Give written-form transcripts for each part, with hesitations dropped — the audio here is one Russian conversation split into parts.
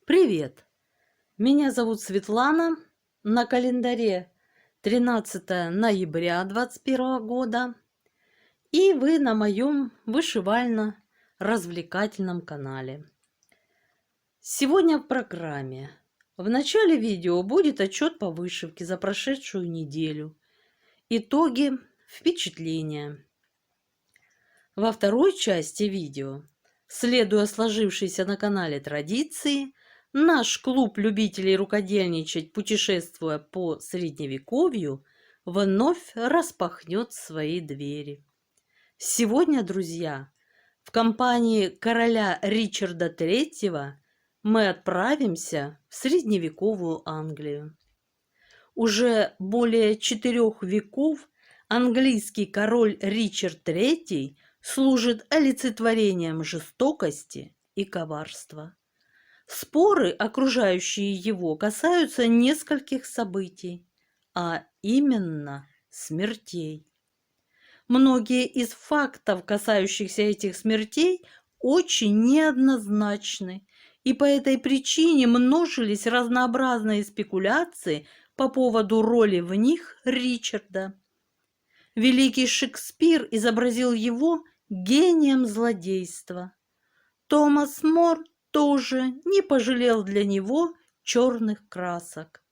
Привет! Меня зовут Светлана. На календаре 13 ноября 2021 года. И вы на моем вышивально-развлекательном канале. Сегодня в программе. В начале видео будет отчет по вышивке за прошедшую неделю. Итоги, впечатления. Во второй части видео, следуя сложившейся на канале традиции, наш клуб любителей рукодельничать, путешествуя по Средневековью, вновь распахнет свои двери. Сегодня, друзья, в компании короля Ричарда III мы отправимся в средневековую Англию. Уже более 4 веков английский король Ричард III служит олицетворением жестокости и коварства. Споры, окружающие его, касаются нескольких событий, а именно смертей. Многие из фактов, касающихся этих смертей, очень неоднозначны, и по этой причине множились разнообразные спекуляции по поводу роли в них Ричарда. Великий Шекспир изобразил его гением злодейства. Томас Мор тоже не пожалел для него черных красок.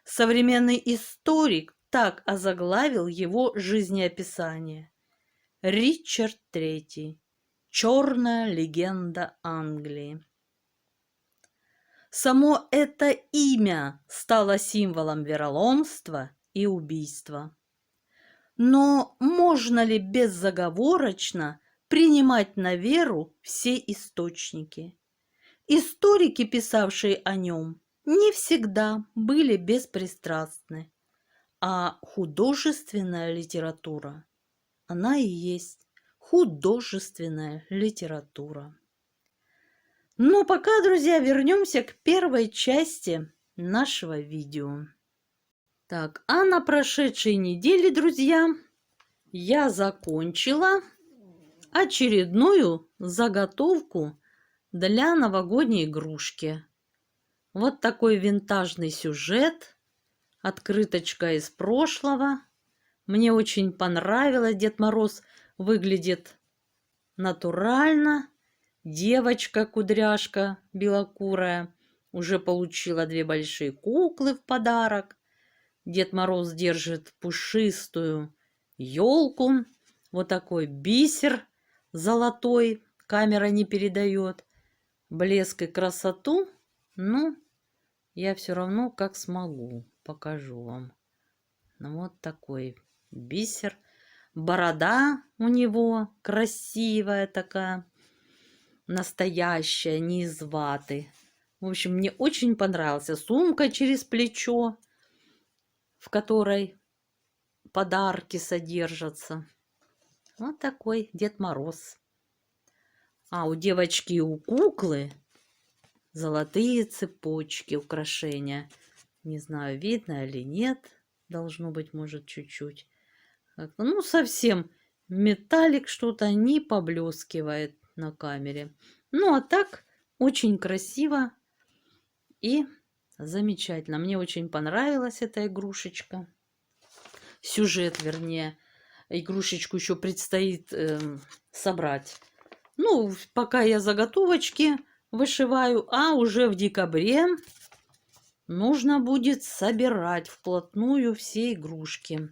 Современный историк так озаглавил его жизнеописание. Ричард III. Черная легенда Англии. Само это имя стало символом вероломства и убийства. Но можно ли безоговорочно принимать на веру все источники? Историки, писавшие о нем, не всегда были беспристрастны, а художественная литература, она и есть художественная литература. Но пока, друзья, вернемся к первой части нашего видео. Так, а на прошедшей неделе, друзья, я закончила очередную заготовку для новогодней игрушки. Вот такой винтажный сюжет, открыточка из прошлого. Мне очень понравилось. Дед Мороз выглядит натурально. Девочка-кудряшка белокурая уже получила 2 большие куклы в подарок. Дед Мороз держит пушистую елку. Вот такой бисер золотой. Камера не передает блеск и красоту. Ну, я все равно как смогу покажу вам. Ну, вот такой бисер. Борода у него красивая такая. Настоящая, не из ваты. В общем, мне очень понравился. Сумка через плечо, в которой подарки содержатся. Вот такой Дед Мороз. А у девочки и у куклы золотые цепочки, украшения. Не знаю, видно или нет. Должно быть, может, чуть-чуть. Ну, совсем металлик что-то не поблескивает на камере. Ну, а так очень красиво и замечательно. Мне очень понравилась эта игрушечка. Сюжет, вернее. Игрушечку еще предстоит собрать. Ну, пока я заготовочки вышиваю, а уже в декабре нужно будет собирать вплотную все игрушки.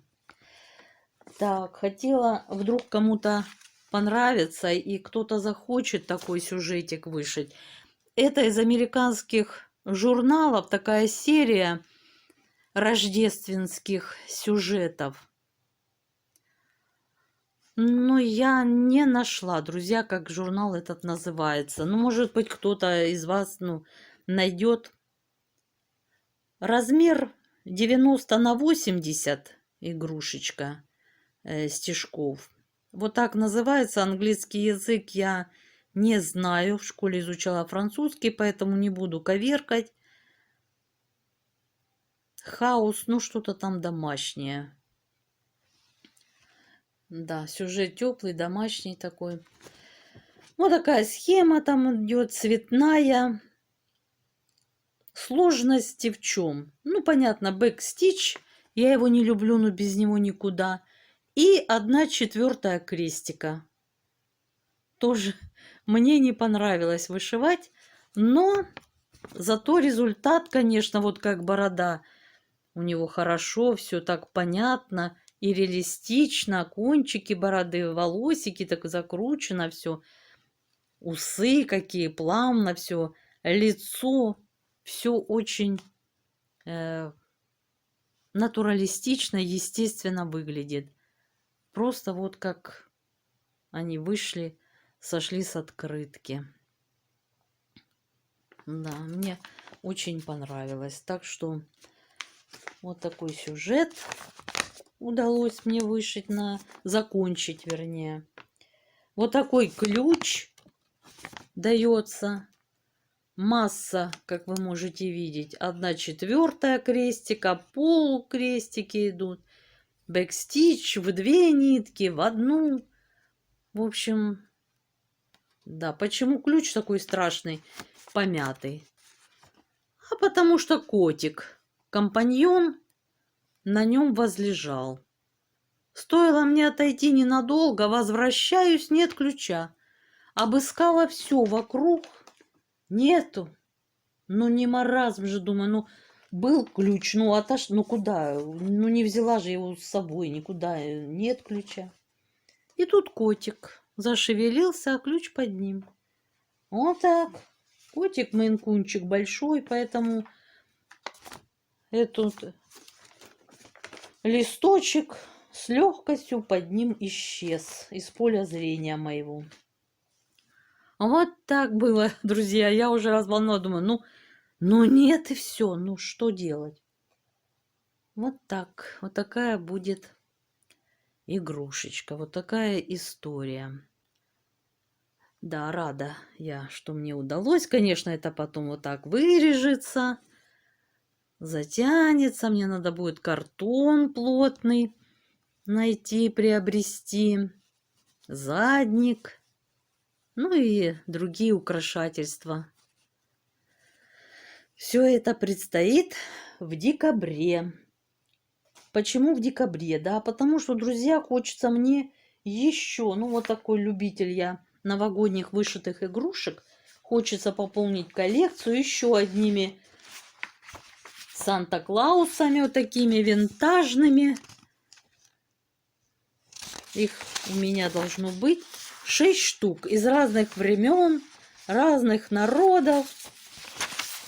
Так, хотела, вдруг кому-то понравится и кто-то захочет такой сюжетик вышить. Это из американских журналов такая серия рождественских сюжетов. Но я не нашла, друзья, как журнал этот называется. Ну, может быть, кто-то из вас найдет. Размер 90 на 80 игрушечка стежков. Вот так называется. Английский язык я не знаю. В школе изучала французский, поэтому не буду коверкать. Хаус, ну что-то там домашнее. Да, сюжет теплый, домашний такой. Вот такая схема там идет, цветная. Сложности в чем? Ну, понятно, бэкстич, я его не люблю, но без него никуда. И 1/4 крестика. Тоже мне не понравилось вышивать, но зато результат, конечно, вот как борода. У него хорошо, все так понятно и реалистично. Кончики бороды, волосики так закручено все. Усы какие, плавно все. Лицо. Все очень натуралистично, естественно выглядит. Просто вот как они вышли, сошли с открытки. Да, мне очень понравилось. Так что вот такой сюжет удалось мне вышить, закончить, вернее. Вот такой ключ дается. Масса, как вы можете видеть, 1/4 крестика, полукрестики идут, бэкстич в 2 нитки, в 1. В общем, да, почему ключ такой страшный, помятый? А потому что котик, компаньон, на нем возлежал. Стоило мне отойти ненадолго, возвращаюсь, нет ключа. Обыскала все вокруг, нету. Ну, не маразм же, думаю, ну, был ключ, ну, ну, куда? Ну, не взяла же его с собой, никуда, нет ключа. И тут котик зашевелился, а ключ под ним. Вот так. Котик мейн-кунчик большой, поэтому этот листочек с легкостью под ним исчез из поля зрения моего. Вот так было, друзья. Я уже разволновалась, думаю, ну нет, и все. Ну что делать? Вот так. Вот такая будет игрушечка. Вот такая история. Да, рада я, что мне удалось. Конечно, это потом вот так вырежется, затянется. Мне надо будет картон плотный найти, приобрести, задник, ну и другие украшательства. Все это предстоит в декабре. Почему в декабре? Да, потому что, друзья, хочется мне еще, ну вот такой любитель я новогодних вышитых игрушек, хочется пополнить коллекцию еще одними Санта-Клаусами, вот такими винтажными. Их у меня должно быть 6 штук из разных времен, разных народов.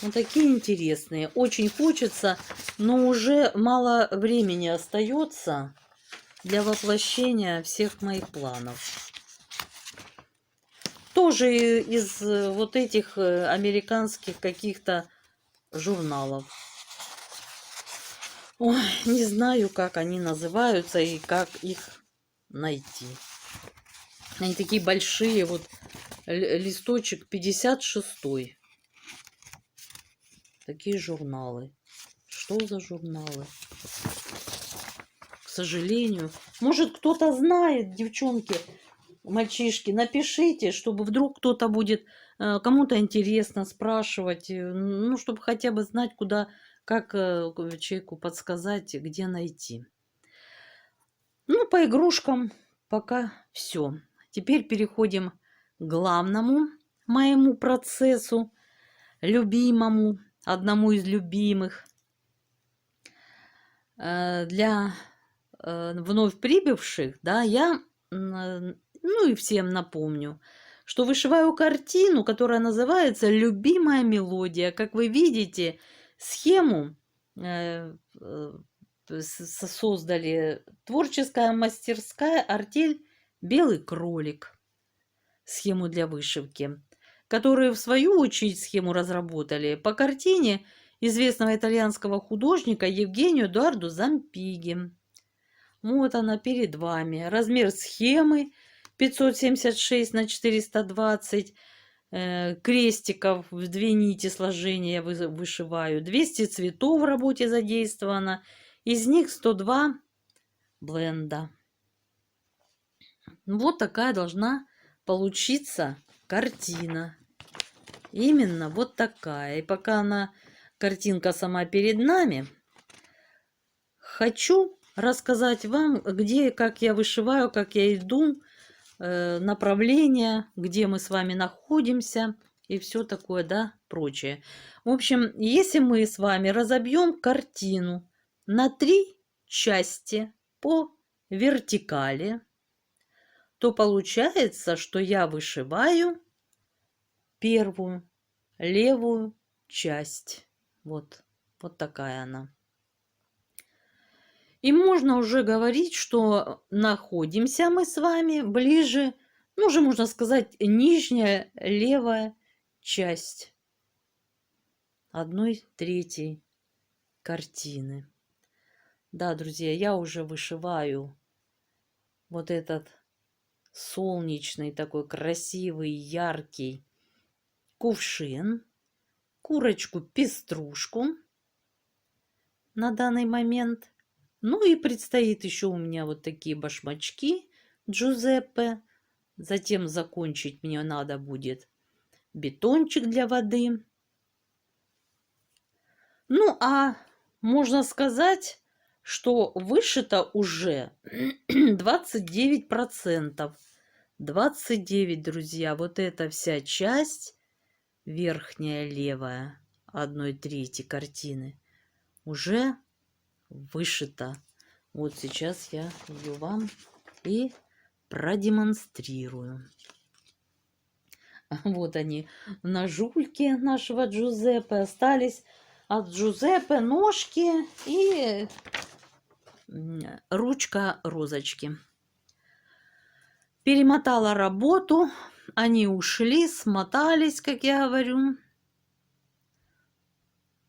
Вот такие интересные. Очень хочется, но уже мало времени остается для воплощения всех моих планов. Тоже из вот этих американских каких-то журналов. Ой, не знаю, как они называются и как их найти. Они такие большие, вот листочек 56. Такие журналы. Что за журналы? К сожалению. Может, кто-то знает, девчонки, мальчишки, напишите, чтобы вдруг кто-то будет, кому-то интересно спрашивать, ну, чтобы хотя бы знать, куда, как человеку подсказать, где найти. Ну, по игрушкам пока все. Теперь переходим к главному моему процессу, любимому, одному из любимых. Для вновь прибывших, да, я, ну и всем напомню, что вышиваю картину, которая называется «Любимая мелодия». Как вы видите, схему создали творческая мастерская «Артель Белый кролик». Схему для вышивки, которые в свою очередь схему разработали по картине известного итальянского художника Евгенио Эдуардо Зампиги. Вот она перед вами. Размер схемы 576 на 420. Крестиков в 2 нити сложения я вышиваю. 200 цветов в работе задействовано. Из них 102 бленда. Вот такая должна получиться картина. Именно вот такая. И пока она картинка сама перед нами, хочу рассказать вам, где и как я вышиваю, как я иду, направление, где мы с вами находимся и все такое, да, прочее. В общем, если мы с вами разобьем картину на 3 части по вертикали, то получается, что я вышиваю первую левую часть. Вот, вот такая она. И можно уже говорить, что находимся мы с вами ближе, ну, уже можно сказать, нижняя левая часть 1/3 картины. Да, друзья, я уже вышиваю вот этот солнечный, такой красивый, яркий кувшин, курочку-пеструшку на данный момент. Ну и предстоит еще у меня вот такие башмачки Джузеппе. Затем закончить мне надо будет бетончик для воды. Ну а можно сказать, что вышито уже 29%. 29, друзья, вот эта вся часть, верхняя левая 1/3 картины, уже вышита. Вот сейчас я ее вам и продемонстрирую. Вот они, ножульки нашего Джузеппе. Остались от Джузеппе ножки и ручка розочки. Перемотала работу, они ушли, смотались, как я говорю,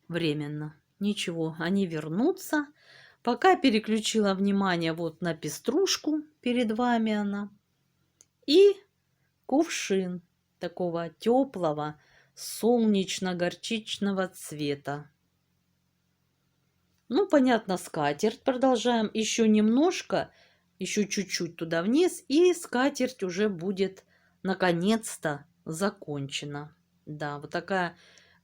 временно. Ничего, они вернутся. Пока переключила внимание вот на пеструшку, перед вами она, и кувшин такого теплого солнечно-горчичного цвета. Ну, понятно, скатерть продолжаем еще немножко, еще чуть-чуть туда вниз, и скатерть уже будет наконец-то закончена. Да, вот такая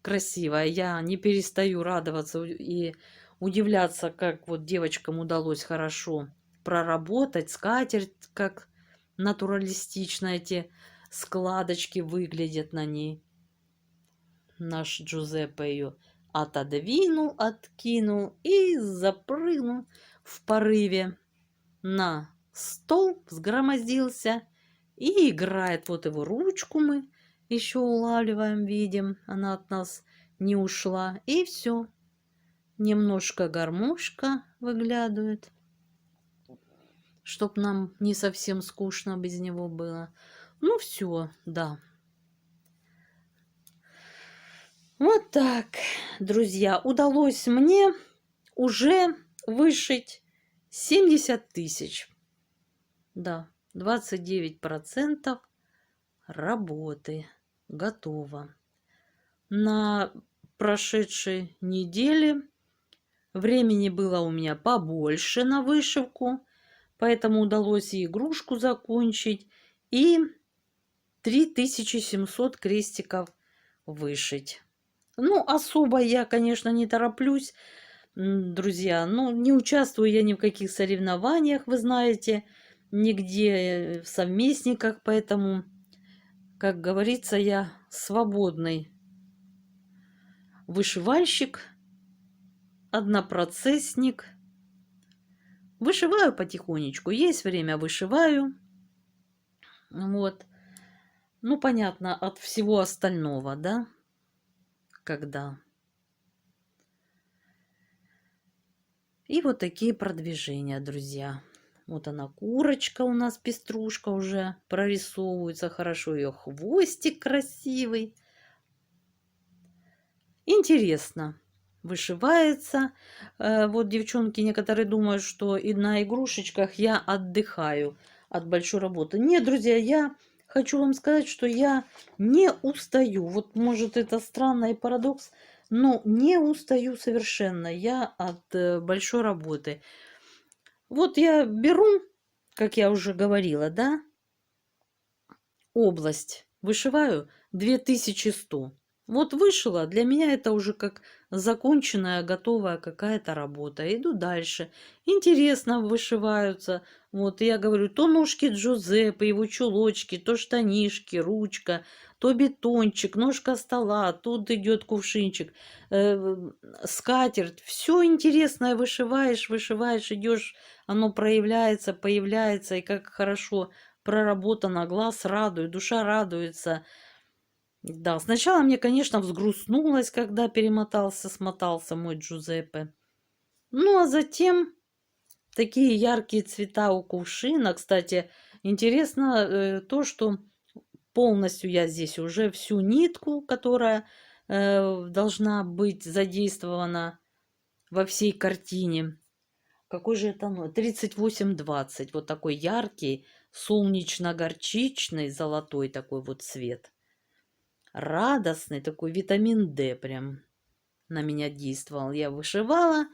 красивая. Я не перестаю радоваться и удивляться, как вот девочкам удалось хорошо проработать скатерть, как натуралистично эти складочки выглядят на ней. Наш Джузеппе ее отодвинул, откинул и запрыгнул в порыве на стол, взгромоздился и играет. Вот его ручку мы еще улавливаем, видим, она от нас не ушла. И все. Немножко гармошка выглядывает, чтоб нам не совсем скучно без него было. Ну все, да. Вот так, друзья, удалось мне уже вышить 70 тысяч. Да, 29% работы готово. На прошедшей неделе времени было у меня побольше на вышивку, поэтому удалось и игрушку закончить, и 3700 крестиков вышить. Ну, особо я, конечно, не тороплюсь, друзья. Ну, не участвую я ни в каких соревнованиях, вы знаете, нигде в совместниках, поэтому, как говорится, я свободный вышивальщик, однопроцессник. Вышиваю потихонечку, есть время, вышиваю. Вот. Ну, понятно, от всего остального, да? Когда. И вот такие продвижения, друзья. Вот она, курочка у нас, пеструшка уже прорисовывается хорошо. Ее хвостик красивый. Интересно вышивается. Вот девчонки некоторые думают, что и на игрушечках я отдыхаю от большой работы. Нет, друзья, я хочу вам сказать, что я не устаю. Вот может это странный парадокс, но не устаю совершенно я от большой работы. Вот я беру, как я уже говорила, да, область, вышиваю 2100. Вот вышила, для меня это уже как законченная, готовая какая-то работа. Иду дальше. Интересно вышиваются. Вот, и я говорю, то ножки Джузеппе, его чулочки, то штанишки, ручка, то бетончик, ножка стола, тут идет кувшинчик, э, скатерть. Все интересное вышиваешь, вышиваешь, идешь, оно проявляется, появляется, и как хорошо проработано, глаз радует, душа радуется. Да, сначала мне, конечно, взгрустнулось, когда смотался мой Джузеппе. Ну, а затем такие яркие цвета у кувшина. Кстати, интересно то, что полностью я здесь уже всю нитку, которая должна быть задействована во всей картине. Какой же это номер? 3820. Вот такой яркий, солнечно-горчичный, золотой такой вот цвет. Радостный такой витамин D прям на меня действовал. Я вышивала,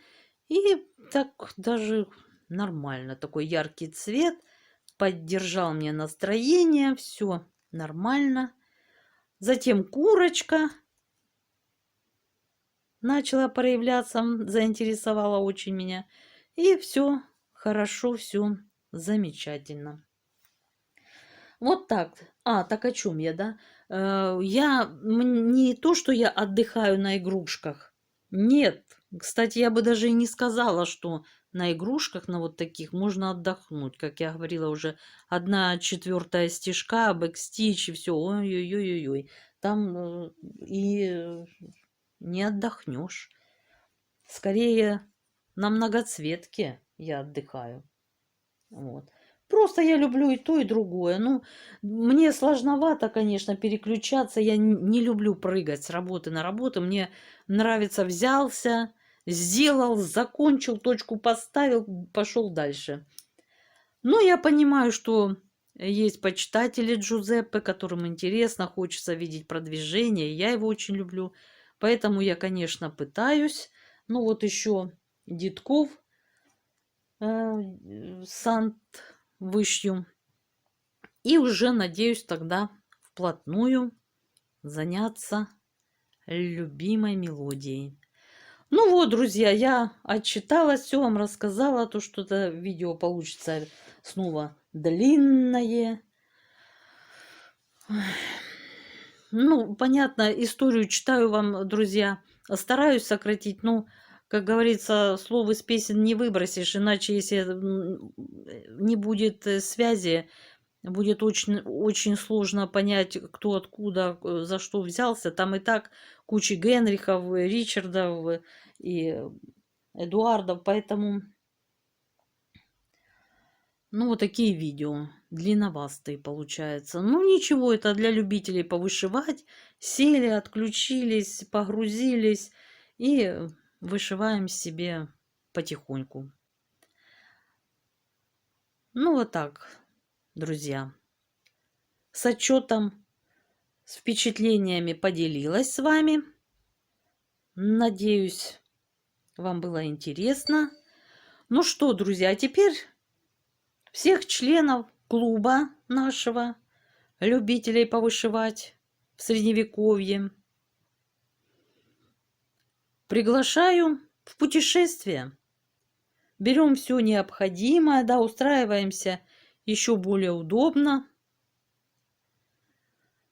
и так даже нормально. Такой яркий цвет поддержал мне настроение, все нормально. Затем курочка начала проявляться, заинтересовала очень меня. И все хорошо, все замечательно. Вот так. Так о чем я, да? Не то, что я отдыхаю на игрушках. Нет. Кстати, я бы даже и не сказала, что на игрушках, на вот таких, можно отдохнуть. Как я говорила уже, 1/4 стежка, бэкстич и все. Ой-ой-ой-ой. Там не отдохнешь. Скорее, на многоцветке я отдыхаю. Вот. Просто я люблю и то, и другое. Ну, мне сложновато, конечно, переключаться. Я не люблю прыгать с работы на работу. Мне нравится взялся, сделал, закончил, точку поставил, пошел дальше. Но я понимаю, что есть почитатели Джузеппе, которым интересно, хочется видеть продвижение. Я его очень люблю. Поэтому я, конечно, пытаюсь. Ну, вот еще Дедков Сант вышью. И уже надеюсь тогда вплотную заняться любимой мелодией. Ну вот, друзья, я отчиталась, все вам рассказала, то, что это видео получится снова длинное. Ну, понятно, историю читаю вам, друзья, стараюсь сократить, но, как говорится, слов из песен не выбросишь, иначе, если не будет связи, будет очень, очень сложно понять, кто откуда, за что взялся. Там и так куча Генрихов, Ричардов и Эдуардов, поэтому, ну, вот такие видео, длинновастые получаются. Ну, ничего, это для любителей повышивать. Сели, отключились, погрузились и вышиваем себе потихоньку. Ну, вот так, друзья. С отчетом, с впечатлениями поделилась с вами. Надеюсь, вам было интересно. Ну что, друзья, теперь всех членов клуба нашего, любителей повышивать в Средневековье, приглашаю в путешествие. Берем все необходимое, да, устраиваемся еще более удобно,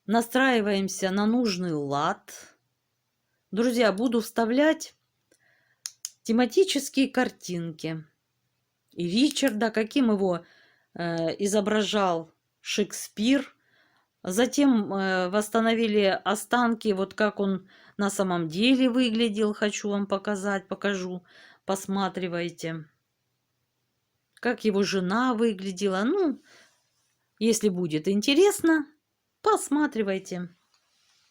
настраиваемся на нужный лад. Друзья, буду вставлять тематические картинки. И Ричарда, каким его изображал Шекспир. Затем восстановили останки, вот как он на самом деле выглядел. Хочу вам показать, покажу. Посматривайте. Как его жена выглядела. Ну, если будет интересно, посматривайте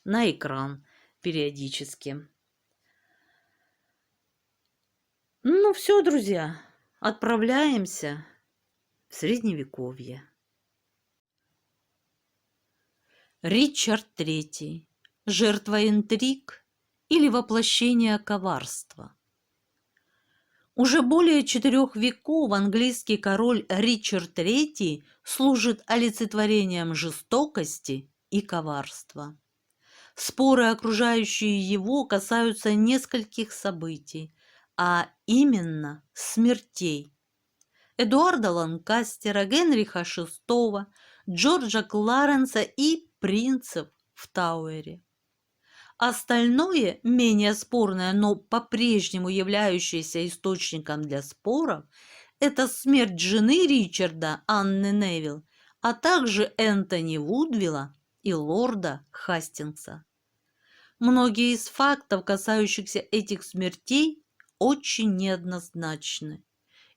на экран периодически. Ну все, друзья, отправляемся в Средневековье. Ричард III. Жертва интриг или воплощение коварства? Уже более 4 веков английский король Ричард III служит олицетворением жестокости и коварства. Споры, окружающие его, касаются нескольких событий, а именно смертей. Эдуарда Ланкастера, Генриха VI, Джорджа Кларенса и принцев в Тауэре. Остальное, менее спорное, но по-прежнему являющееся источником для споров, это смерть жены Ричарда, Анны Невилл, а также Энтони Вудвилла и лорда Хастингса. Многие из фактов, касающихся этих смертей, очень неоднозначны,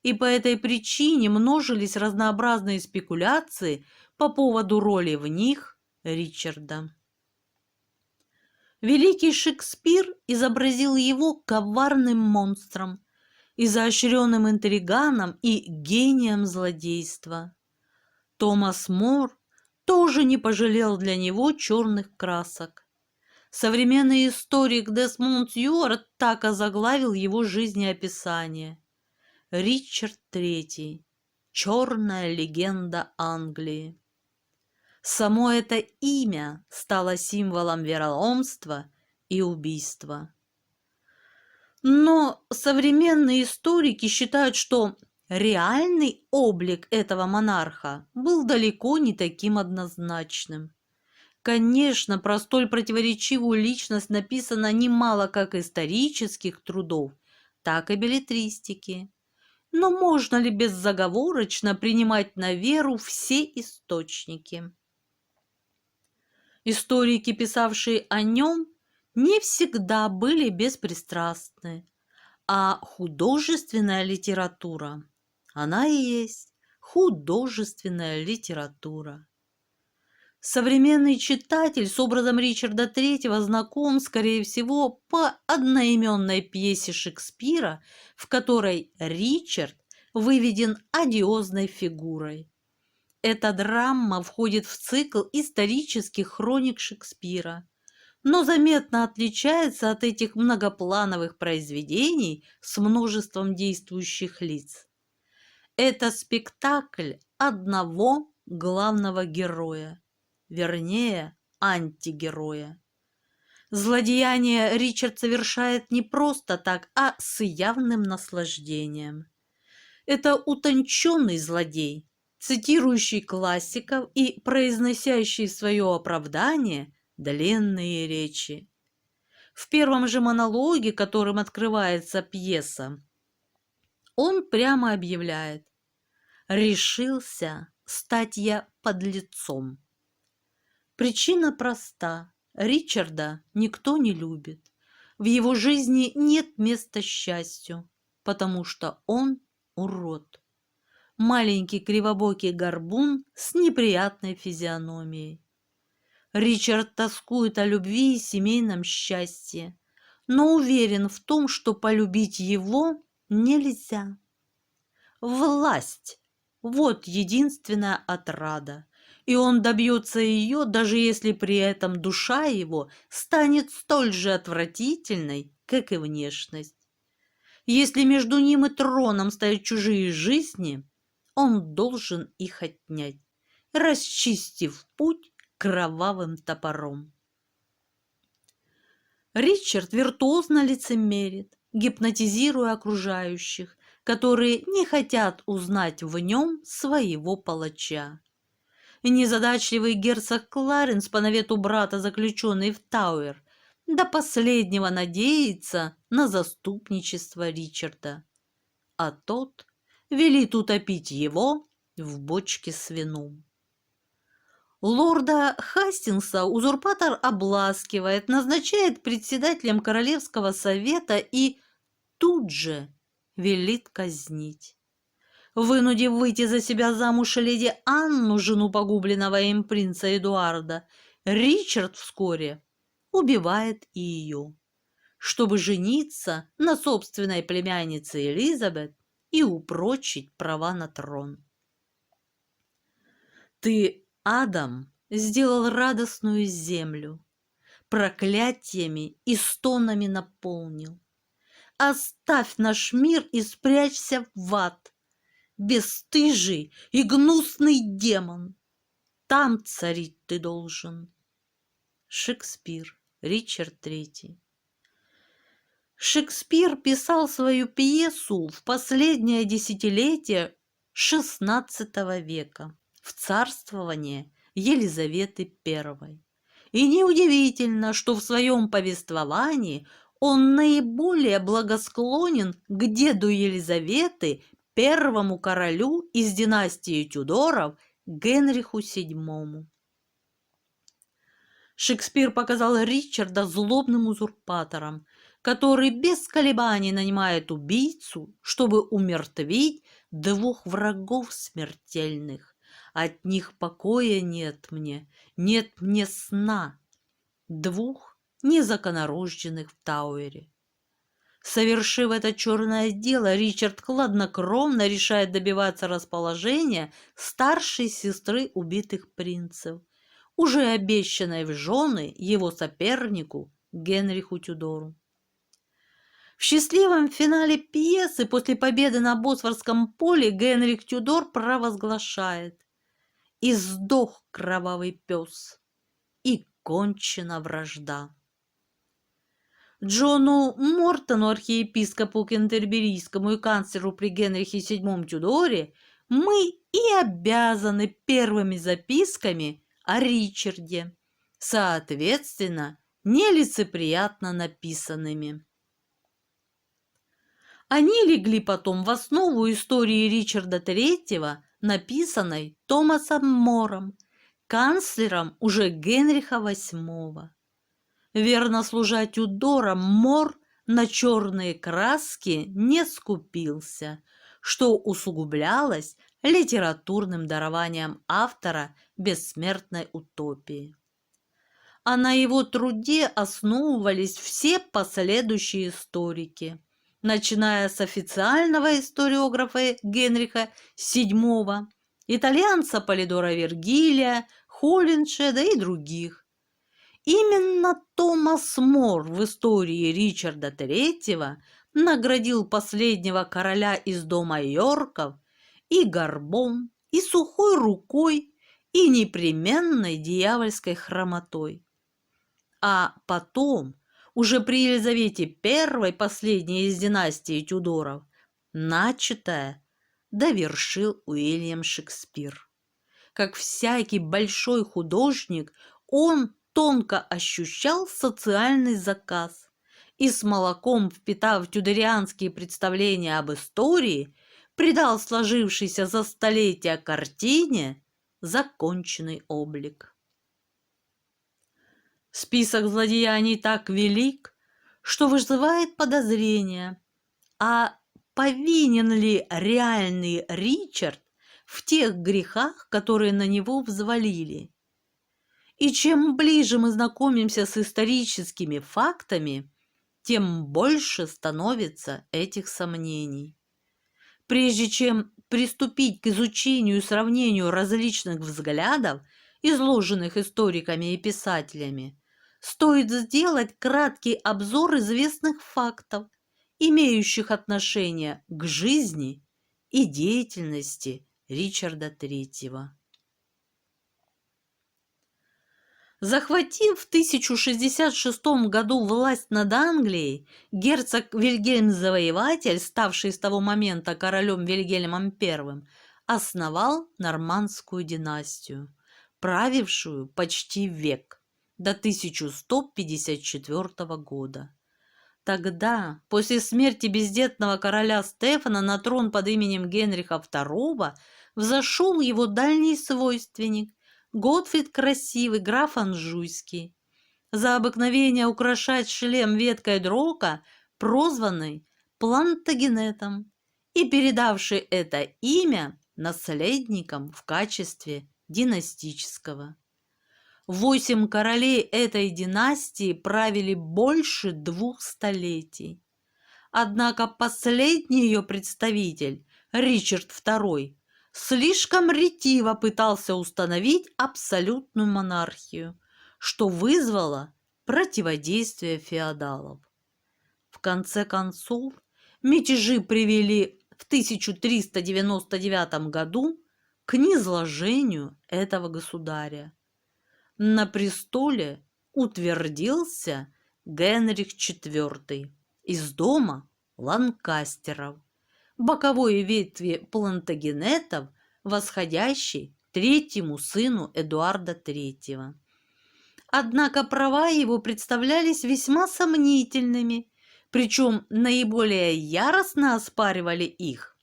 и по этой причине множились разнообразные спекуляции по поводу роли в них Ричарда. Великий Шекспир изобразил его коварным монстром, изощренным интриганом и гением злодейства. Томас Мор тоже не пожалел для него черных красок. Современный историк Десмонд Стюарт так озаглавил его жизнеописание: Ричард III. Черная легенда Англии. Само это имя стало символом вероломства и убийства. Но современные историки считают, что реальный облик этого монарха был далеко не таким однозначным. Конечно, про столь противоречивую личность написано немало как исторических трудов, так и беллетристики. Но можно ли безоговорочно принимать на веру все источники? Историки, писавшие о нем, не всегда были беспристрастны, а художественная литература, она и есть художественная литература. Современный читатель с образом Ричарда III знаком, скорее всего, по одноименной пьесе Шекспира, в которой Ричард выведен одиозной фигурой. Эта драма входит в цикл исторических хроник Шекспира, но заметно отличается от этих многоплановых произведений с множеством действующих лиц. Это спектакль одного главного героя, вернее, антигероя. Злодеяние Ричард совершает не просто так, а с явным наслаждением. Это утонченный злодей, цитирующий классиков и произносящий в свое оправдание длинные речи. В первом же монологе, которым открывается пьеса, он прямо объявляет: «Решился стать я подлецом». Причина проста: Ричарда никто не любит. В его жизни нет места счастью, потому что он урод. Маленький кривобокий горбун с неприятной физиономией. Ричард тоскует о любви и семейном счастье, но уверен в том, что полюбить его нельзя. Власть – вот единственная отрада, и он добьется ее, даже если при этом душа его станет столь же отвратительной, как и внешность. Если между ним и троном стоят чужие жизни, он должен их отнять, расчистив путь кровавым топором. Ричард виртуозно лицемерит, гипнотизируя окружающих, которые не хотят узнать в нем своего палача. Незадачливый герцог Кларенс, по навету брата, заключенный в Тауэр, до последнего надеется на заступничество Ричарда, а тот велит утопить его в бочке с вином. Лорда Хастингса узурпатор обласкивает, назначает председателем Королевского совета и тут же велит казнить. Вынудив выйти за себя замуж леди Анну, жену погубленного им принца Эдуарда, Ричард вскоре убивает и ее, чтобы жениться на собственной племяннице Элизабет и упрочить права на трон. Ты, Адам, сделал радостную землю, проклятиями и стонами наполнил. Оставь наш мир и спрячься в ад, бесстыжий и гнусный демон. Там царить ты должен. Шекспир. Ричард III. Шекспир писал свою пьесу в последнее десятилетие XVI века, в царствование Елизаветы I. И неудивительно, что в своем повествовании он наиболее благосклонен к деду Елизаветы, первому королю из династии Тюдоров, Генриху VII. Шекспир показал Ричарда злобным узурпатором, который без колебаний нанимает убийцу, чтобы умертвить двух врагов смертельных. От них покоя нет мне сна, двух незаконорожденных в Тауэре. Совершив это черное дело, Ричард хладнокровно решает добиваться расположения старшей сестры убитых принцев, уже обещанной в жены его сопернику Генриху Тюдору. В счастливом финале пьесы после победы на Босфорском поле Генрих Тюдор провозглашает: «И сдох кровавый пес, и кончена вражда». Джону Мортону, архиепископу Кентерберийскому и канцлеру при Генрихе VII Тюдоре, мы и обязаны первыми записками о Ричарде, соответственно, нелицеприятно написанными. Они легли потом в основу истории Ричарда III, написанной Томасом Мором, канцлером уже Генриха VIII. Верно служа Тюдорам, Мор на черные краски не скупился, что усугублялось литературным дарованием автора бессмертной утопии. А на его труде основывались все последующие историки, начиная с официального историографа Генриха VII, итальянца Полидора Вергилия, Холлиншеда и других. Именно Томас Мор в истории Ричарда III наградил последнего короля из дома Йорков и горбом, и сухой рукой, и непременной дьявольской хромотой. А потом, уже при Елизавете I, последней из династии Тюдоров, начатое довершил Уильям Шекспир. Как всякий большой художник, он тонко ощущал социальный заказ и с молоком, впитав тюдорианские представления об истории, придал сложившейся за столетия картине законченный облик. Список злодеяний так велик, что вызывает подозрение, а повинен ли реальный Ричард в тех грехах, которые на него взвалили? И чем ближе мы знакомимся с историческими фактами, тем больше становится этих сомнений. Прежде чем приступить к изучению и сравнению различных взглядов, изложенных историками и писателями, стоит сделать краткий обзор известных фактов, имеющих отношение к жизни и деятельности Ричарда III. Захватив в 1066 году власть над Англией, герцог Вильгельм Завоеватель, ставший с того момента королем Вильгельмом I, основал нормандскую династию, правившую почти век, до 1154 года. Тогда, после смерти бездетного короля Стефана, на трон под именем Генриха II взошел его дальний свойственник Готфрид Красивый, граф Анжуйский, за обыкновение украшать шлем веткой дрока, прозванный Плантагенетом, и передавший это имя наследникам в качестве династического. 8 королей этой династии правили больше 2 столетий. Однако последний ее представитель, Ричард II, слишком ретиво пытался установить абсолютную монархию, что вызвало противодействие феодалов. В конце концов, мятежи привели в 1399 году к низложению этого государя. На престоле утвердился Генрих IV из дома Ланкастеров, боковой ветви плантагенетов, восходящей третьему сыну Эдуарда III. Однако права его представлялись весьма сомнительными, причем наиболее яростно оспаривали их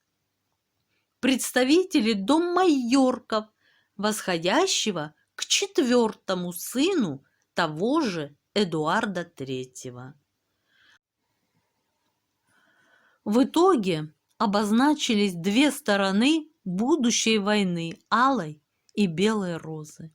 представители дом Майорков, восходящего к четвертому сыну того же Эдуарда III. В итоге обозначились две стороны будущей войны алой и белой розы.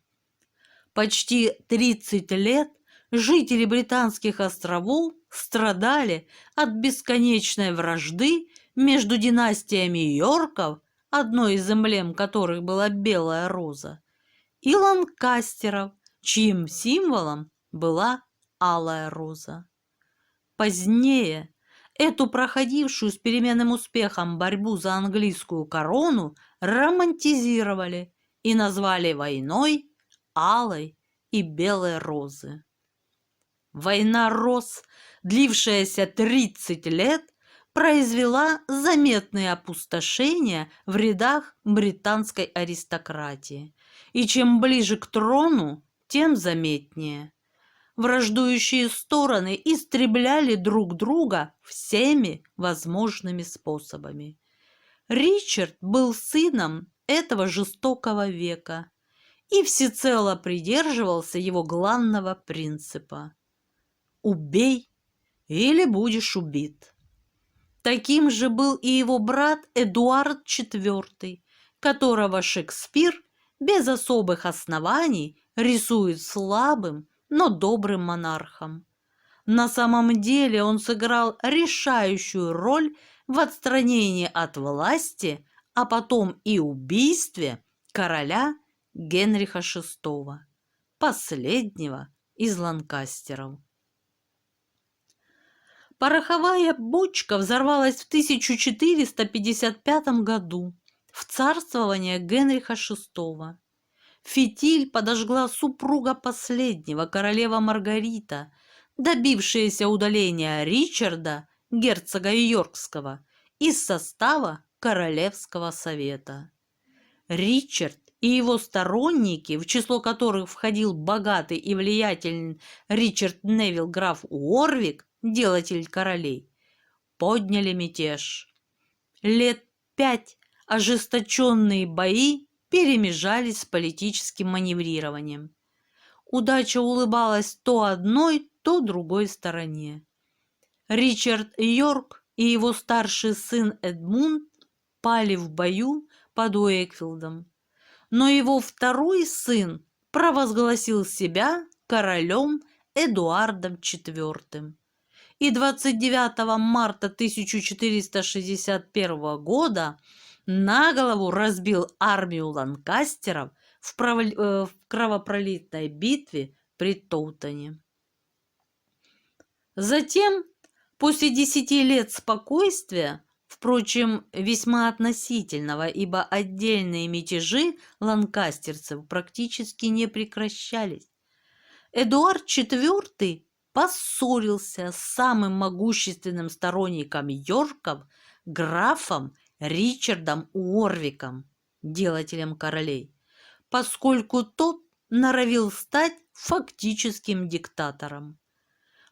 Почти 30 лет жители Британских островов страдали от бесконечной вражды между династиями Йорков, одной из эмблем которых была белая роза, и Ланкастеров, чьим символом была алая роза. Позднее эту проходившую с переменным успехом борьбу за английскую корону романтизировали и назвали войной алой и белой розы. Война роз, длившаяся 30 лет, произвела заметные опустошения в рядах британской аристократии, и чем ближе к трону, тем заметнее. Враждующие стороны истребляли друг друга всеми возможными способами. Ричард был сыном этого жестокого века и всецело придерживался его главного принципа: «Убей, или будешь убит». Таким же был и его брат Эдуард IV, которого Шекспир без особых оснований рисует слабым, но добрым монархом. На самом деле он сыграл решающую роль в отстранении от власти, а потом и убийстве короля Генриха VI, последнего из Ланкастеров. Пороховая бочка взорвалась в 1455 году в царствование Генриха VI. Фитиль подожгла супруга последнего, королева Маргарита, добившаяся удаления Ричарда, герцога Йоркского, из состава Королевского совета. Ричард и его сторонники, в число которых входил богатый и влиятельный Ричард Невилл граф Уорвик, делатель королей, подняли мятеж. Лет 5 ожесточенные бои перемежались с политическим маневрированием. Удача улыбалась то одной, то другой стороне. Ричард Йорк и его старший сын Эдмунд пали в бою под Уэйкфилдом, но его второй сын провозгласил себя королем Эдуардом IV. И 29 марта 1461 года на голову разбил армию Ланкастеров в кровопролитной битве при Тоутоне. Затем, после 10 лет спокойствия, впрочем, весьма относительного, ибо отдельные мятежи ланкастерцев практически не прекращались, Эдуард IV поссорился с самым могущественным сторонником Йорков, графом Ричардом Уорвиком, делателем королей, поскольку тот норовил стать фактическим диктатором.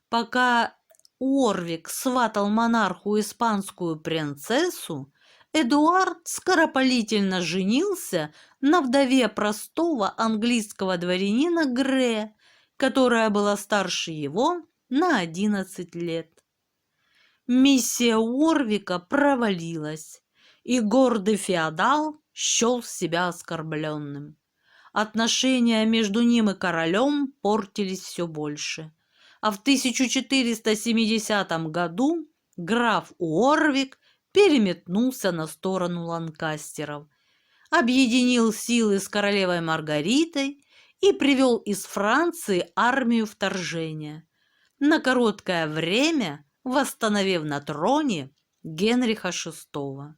Пока Уорвик сватал монарху испанскую принцессу, Эдуард скоропалительно женился на вдове простого английского дворянина Грея, которая была старше его на 11 лет. Миссия Уорвика провалилась, и гордый феодал счел себя оскорбленным. Отношения между ним и королем портились все больше. А в 1470 году граф Уорвик переметнулся на сторону Ланкастеров, объединил силы с королевой Маргаритой и привел из Франции армию вторжения, на короткое время восстановив на троне Генриха VI.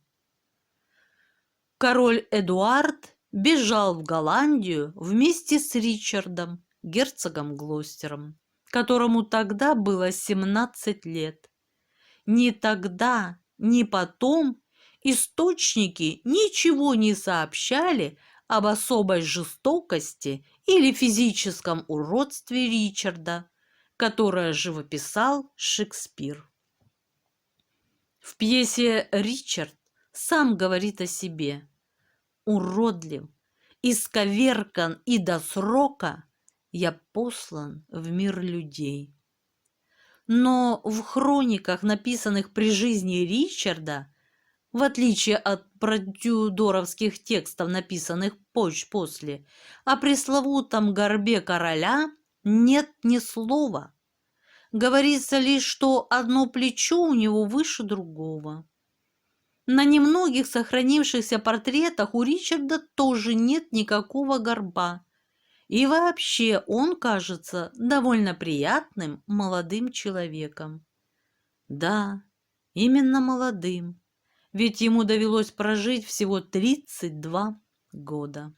Король Эдуард бежал в Голландию вместе с Ричардом, герцогом Глостером. которому тогда было 17 лет. Ни тогда, ни потом источники ничего не сообщали об особой жестокости или физическом уродстве Ричарда, которое живописал Шекспир. В пьесе «Ричард» сам говорит о себе: «Уродлив, исковеркан и до срока я послан в мир людей». Но в хрониках, написанных при жизни Ричарда, в отличие от продюдоровских текстов, написанных после, о пресловутом горбе короля нет ни слова. Говорится лишь, что одно плечо у него выше другого. На немногих сохранившихся портретах у Ричарда тоже нет никакого горба. И вообще он кажется довольно приятным молодым человеком. Да, именно молодым, ведь ему довелось прожить всего 32 года.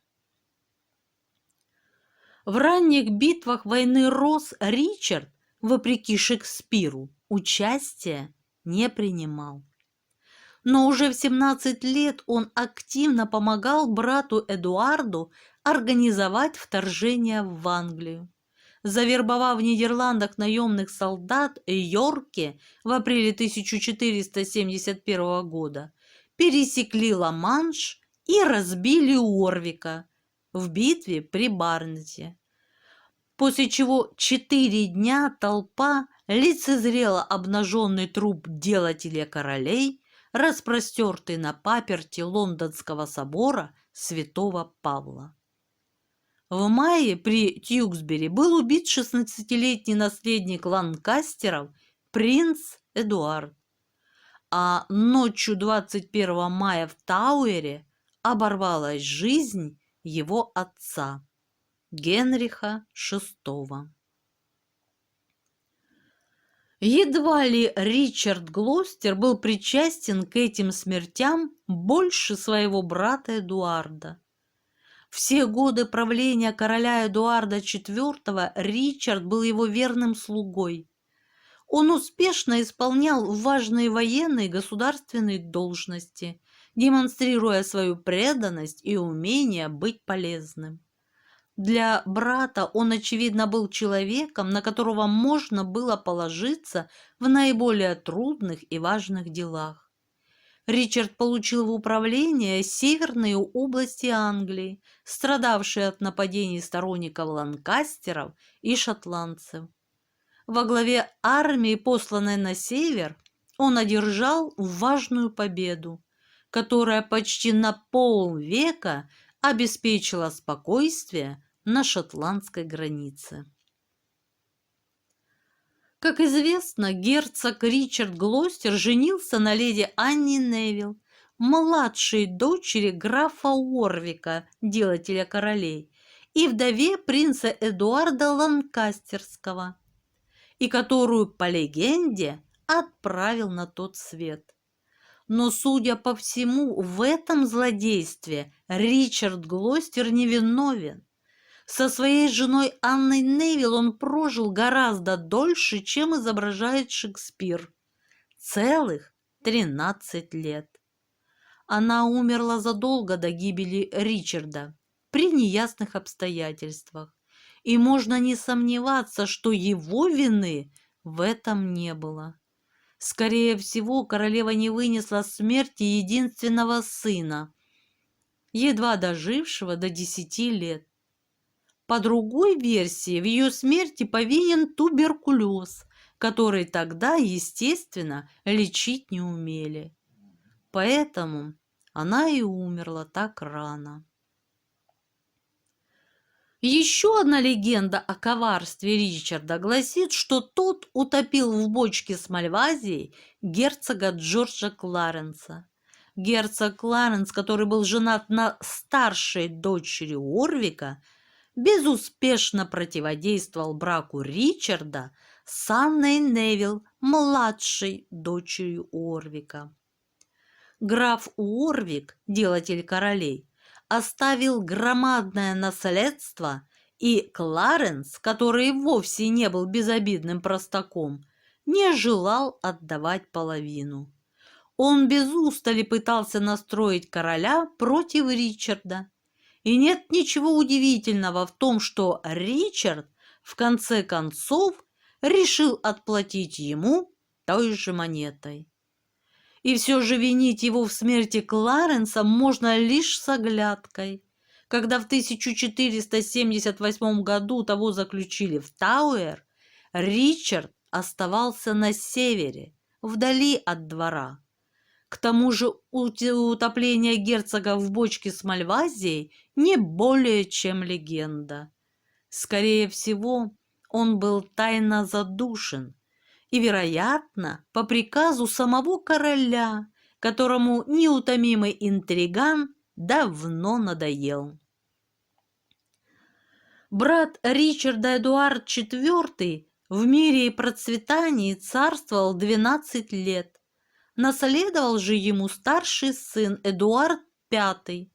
В ранних битвах войны Роз Ричард, вопреки Шекспиру, участия не принимал. Но уже в 17 лет он активно помогал брату Эдуарду организовать вторжение в Англию. Завербовав в Нидерландах наемных солдат, Йорки в апреле 1471 года пересекли Ла-Манш и разбили Уорвика в битве при Барнете, после чего 4 дня толпа лицезрела обнаженный труп делателя королей, распростертый на паперти Лондонского собора святого Павла. В мае при Тьюксбери был убит 16-летний наследник Ланкастеров принц Эдуард, а ночью 21 мая в Тауэре оборвалась жизнь его отца Генриха VI. Едва ли Ричард Глостер был причастен к этим смертям больше своего брата Эдуарда. Все годы правления короля Эдуарда IV Ричард был его верным слугой. Он успешно исполнял важные военные и государственные должности, демонстрируя свою преданность и умение быть полезным. Для брата он, очевидно, был человеком, на которого можно было положиться в наиболее трудных и важных делах. Ричард получил в управление северные области Англии, страдавшие от нападений сторонников Ланкастеров и шотландцев. Во главе армии, посланной на север, он одержал важную победу, которая почти на полвека обеспечила спокойствие на шотландской границе. Как известно, герцог Ричард Глостер женился на леди Анне Невилл, младшей дочери графа Уорвика, делателя королей, и вдове принца Эдуарда Ланкастерского, и которую, по легенде, отправил на тот свет. Но, судя по всему, в этом злодействе Ричард Глостер невиновен. Со своей женой Анной Невилл он прожил гораздо дольше, чем изображает Шекспир. Целых 13 лет. Она умерла задолго до гибели Ричарда, при неясных обстоятельствах, и можно не сомневаться, что его вины в этом не было. Скорее всего, королева не вынесла смерти единственного сына, едва дожившего до 10 лет. По другой версии, в ее смерти повинен туберкулез, который тогда, естественно, лечить не умели. Поэтому она и умерла так рано. Еще одна легенда о коварстве Ричарда гласит, что тот утопил в бочке с мальвазией герцога Джорджа Кларенса. Герцог Кларенс, который был женат на старшей дочери Уорвика, безуспешно противодействовал браку Ричарда с Анной Невилл, младшей дочерью Уорвика. Граф Уорвик, делатель королей, оставил громадное наследство и Кларенс, который вовсе не был безобидным простаком, не желал отдавать половину. Он без устали пытался настроить короля против Ричарда. И нет ничего удивительного в том, что Ричард в конце концов решил отплатить ему той же монетой. И все же винить его в смерти Кларенса можно лишь с оглядкой. Когда в 1478 году того заключили в Тауэр, Ричард оставался на севере, вдали от двора. К тому же утопление герцога в бочке с Мальвазией не более чем легенда. Скорее всего, он был тайно задушен, и, вероятно, по приказу самого короля, которому неутомимый интриган давно надоел. Брат Ричарда Эдуард IV в мире и процветании царствовал 12 лет. Наследовал же ему старший сын Эдуард V.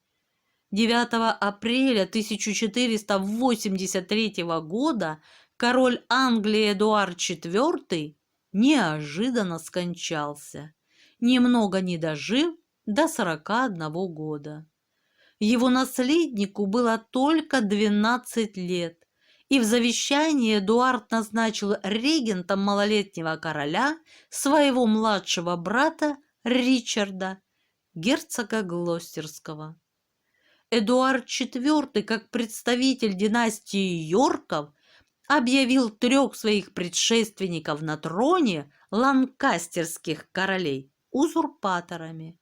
9 апреля 1483 года король Англии Эдуард IV неожиданно скончался, немного не дожив до 41 года. Его наследнику было только 12 лет, и в завещании Эдуард назначил регентом малолетнего короля своего младшего брата Ричарда, герцога Глостерского. Эдуард IV, как представитель династии Йорков, объявил 3 своих предшественников на троне ланкастерских королей узурпаторами.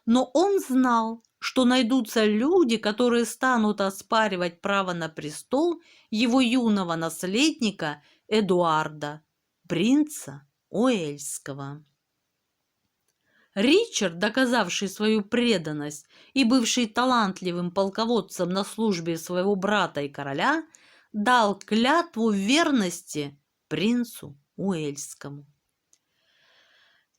Но он знал, что найдутся люди, которые станут оспаривать право на престол его юного наследника Эдуарда, принца Уэльского. Ричард, доказавший свою преданность и бывший талантливым полководцем на службе своего брата и короля, дал клятву верности принцу Уэльскому.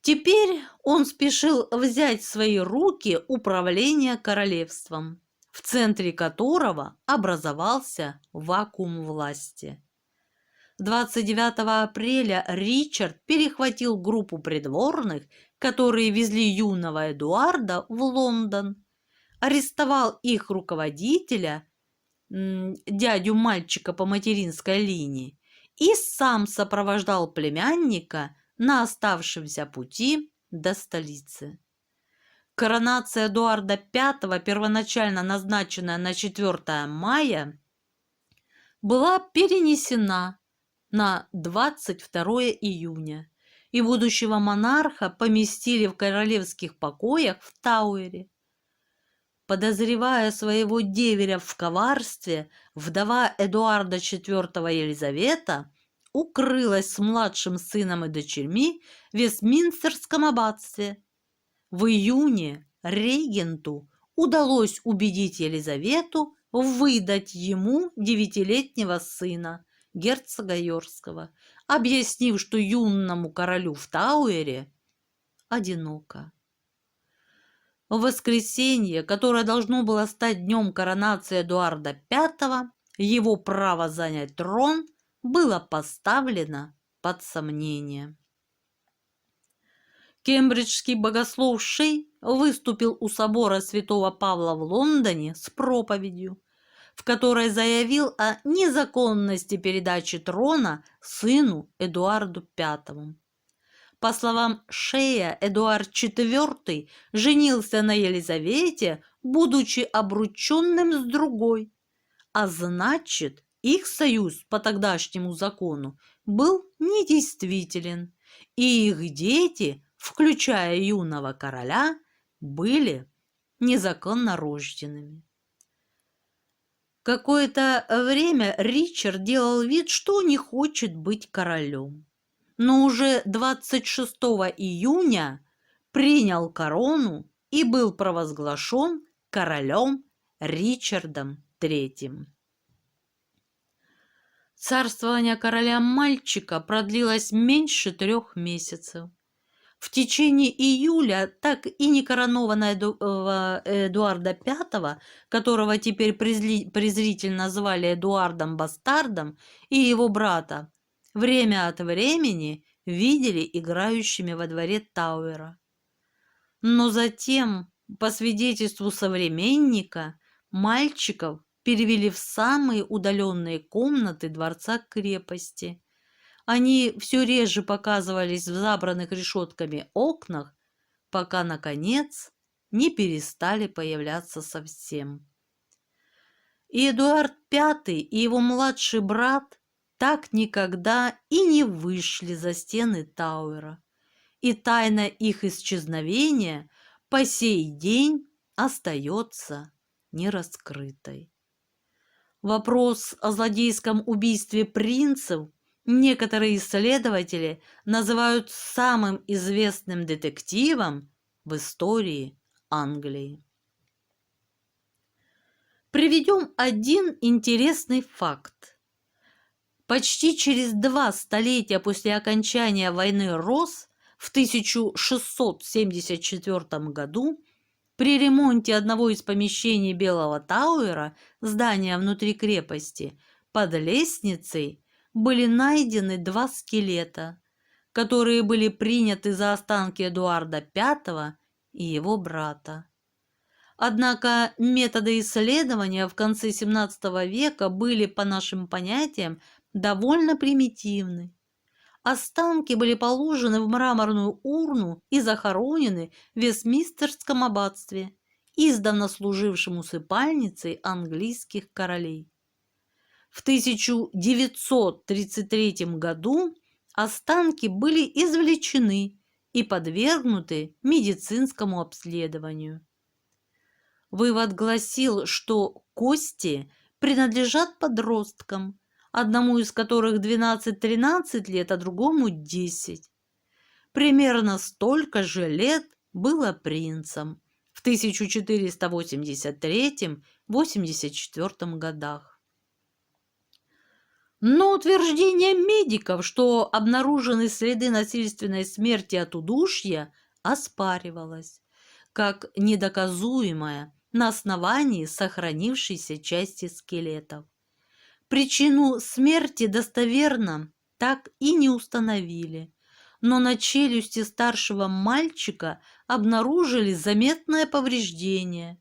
Теперь он спешил взять в свои руки управление королевством, в центре которого образовался вакуум власти. 29 апреля Ричард перехватил группу придворных, которые везли юного Эдуарда в Лондон, арестовал их руководителя, дядю мальчика по материнской линии, и сам сопровождал племянника на оставшемся пути до столицы. Коронация Эдуарда V, первоначально назначенная на 4 мая, была перенесена на 22 июня, и будущего монарха поместили в королевских покоях в Тауэре. Подозревая своего деверя в коварстве, вдова Эдуарда IV Елизавета укрылась с младшим сыном и дочерьми в Вестминстерском аббатстве. В июне регенту удалось убедить Елизавету выдать ему 9-летнего сына, герцога Йоркского, объяснив, что юному королю в Тауэре одиноко. В воскресенье, которое должно было стать днем коронации Эдуарда V, его право занять трон было поставлено под сомнение. Кембриджский богослов Шей выступил у собора святого Павла в Лондоне с проповедью, в которой заявил о незаконности передачи трона сыну Эдуарду V. По словам Шея, Эдуард IV женился на Елизавете, будучи обрученным с другой, а значит, их союз по тогдашнему закону был недействителен, и их дети, включая юного короля, были незаконно рожденными. Какое-то время Ричард делал вид, что не хочет быть королем, но уже 26 июня принял корону и был провозглашен королем Ричардом III. Царствование короля-мальчика продлилось меньше 3 месяцев. В течение июля так и не коронованного Эдуарда V, которого теперь презрительно звали Эдуардом Бастардом, и его брата время от времени видели играющими во дворе Тауэра. Но затем, по свидетельству современника, мальчиков перевели в самые удаленные комнаты дворца-крепости. Они все реже показывались в забранных решетками окнах, пока, наконец, не перестали появляться совсем. И Эдуард V и его младший брат так никогда и не вышли за стены Тауэра, и тайна их исчезновения по сей день остается нераскрытой. Вопрос о злодейском убийстве принцев некоторые исследователи называют самым известным детективом в истории Англии. Приведем один интересный факт. Почти через 2 столетия после окончания войны Роз в 1674 году при ремонте одного из помещений Белого Тауэра, здания внутри крепости, под лестницей были найдены 2 скелета, которые были приняты за останки Эдуарда V и его брата. Однако методы исследования в конце XVII века были, по нашим понятиям, довольно примитивны. Останки были положены в мраморную урну и захоронены в Вестминстерском аббатстве, издавна служившем усыпальницей английских королей. В 1933 году останки были извлечены и подвергнуты медицинскому обследованию. Вывод гласил, что кости принадлежат подросткам, одному из которых 12-13 лет, а другому 10. Примерно столько же лет было принцам в 1483-84 годах. Но утверждение медиков, что обнаружены следы насильственной смерти от удушья, оспаривалось как недоказуемое на основании сохранившейся части скелетов. Причину смерти достоверно так и не установили, но на челюсти старшего мальчика обнаружили заметное повреждение.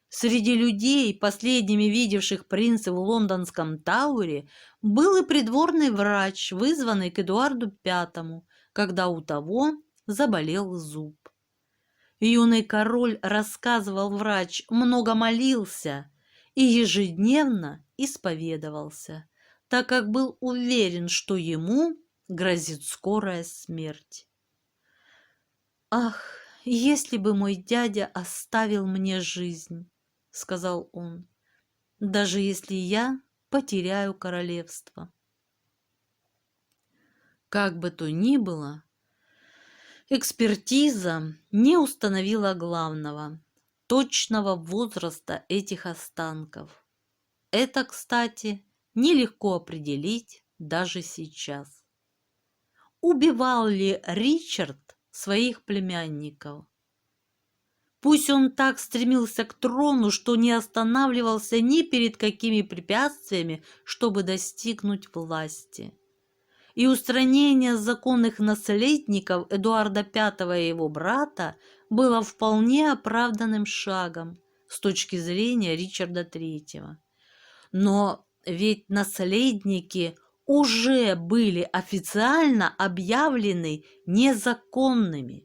Среди людей, последними видевших принца в лондонском Тауэре, был и придворный врач, вызванный к Эдуарду V, когда у того заболел зуб. Юный король, рассказывал врач, много молился и ежедневно исповедовался, так как был уверен, что ему грозит скорая смерть. «Ах, если бы мой дядя оставил мне жизнь!» — сказал он, — «даже если я потеряю королевство». Как бы то ни было, экспертиза не установила главного – точного возраста этих останков. Это, кстати, нелегко определить даже сейчас. Убивал ли Ричард своих племянников? Пусть он так стремился к трону, что не останавливался ни перед какими препятствиями, чтобы достигнуть власти. И устранение законных наследников Эдуарда V и его брата было вполне оправданным шагом с точки зрения Ричарда III. Но ведь наследники уже были официально объявлены незаконными.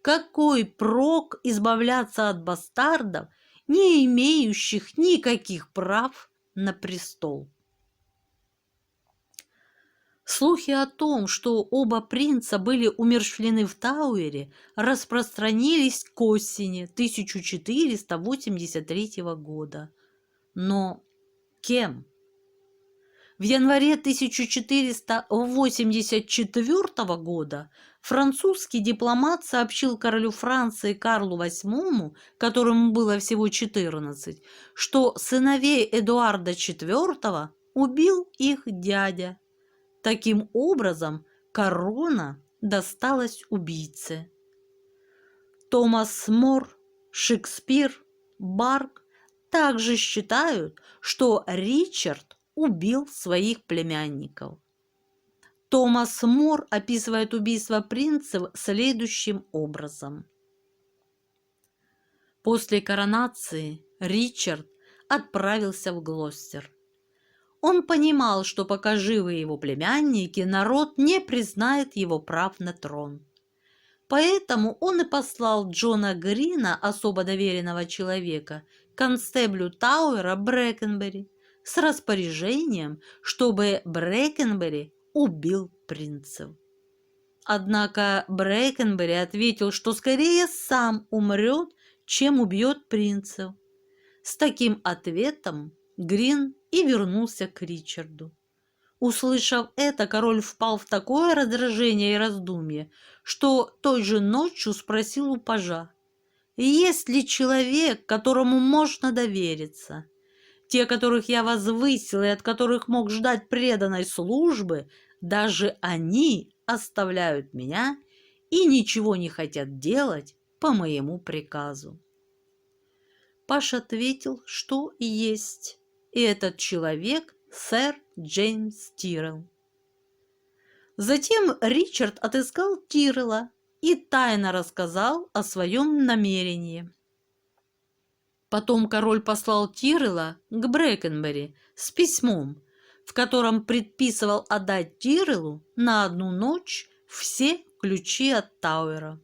Какой прок избавляться от бастардов, не имеющих никаких прав на престол? Слухи о том, что оба принца были умерщвлены в Тауэре, распространились к осени 1483 года. Но кем? В январе 1484 года французский дипломат сообщил королю Франции Карлу VIII, которому было всего 14, что сыновей Эдуарда IV убил их дядя. Таким образом, корона досталось убийце. Томас Мор, Шекспир, Барк также считают, что Ричард убил своих племянников. Томас Мор описывает убийство принцев следующим образом. После коронации Ричард отправился в Глостер. Он понимал, что пока живы его племянники, народ не признает его прав на трон. Поэтому он и послал Джона Грина, особо доверенного человека, констеблю Тауэра Брэкенбери, с распоряжением, чтобы Брэкенбери убил принцев. Однако Брэкенбери ответил, что скорее сам умрет, чем убьет принцев. С таким ответом Грин и вернулся к Ричарду. Услышав это, король впал в такое раздражение и раздумье, что той же ночью спросил у пажа: «Есть ли человек, которому можно довериться? Те, которых я возвысил и от которых мог ждать преданной службы, даже они оставляют меня и ничего не хотят делать по моему приказу». Паж ответил, что есть, и этот человек — сэр Джеймс Тиррелл. Затем Ричард отыскал Тиррелла и тайно рассказал о своем намерении. Потом король послал Тиррелла к Брэкенбери с письмом, в котором предписывал отдать Тирреллу на одну ночь все ключи от Тауэра.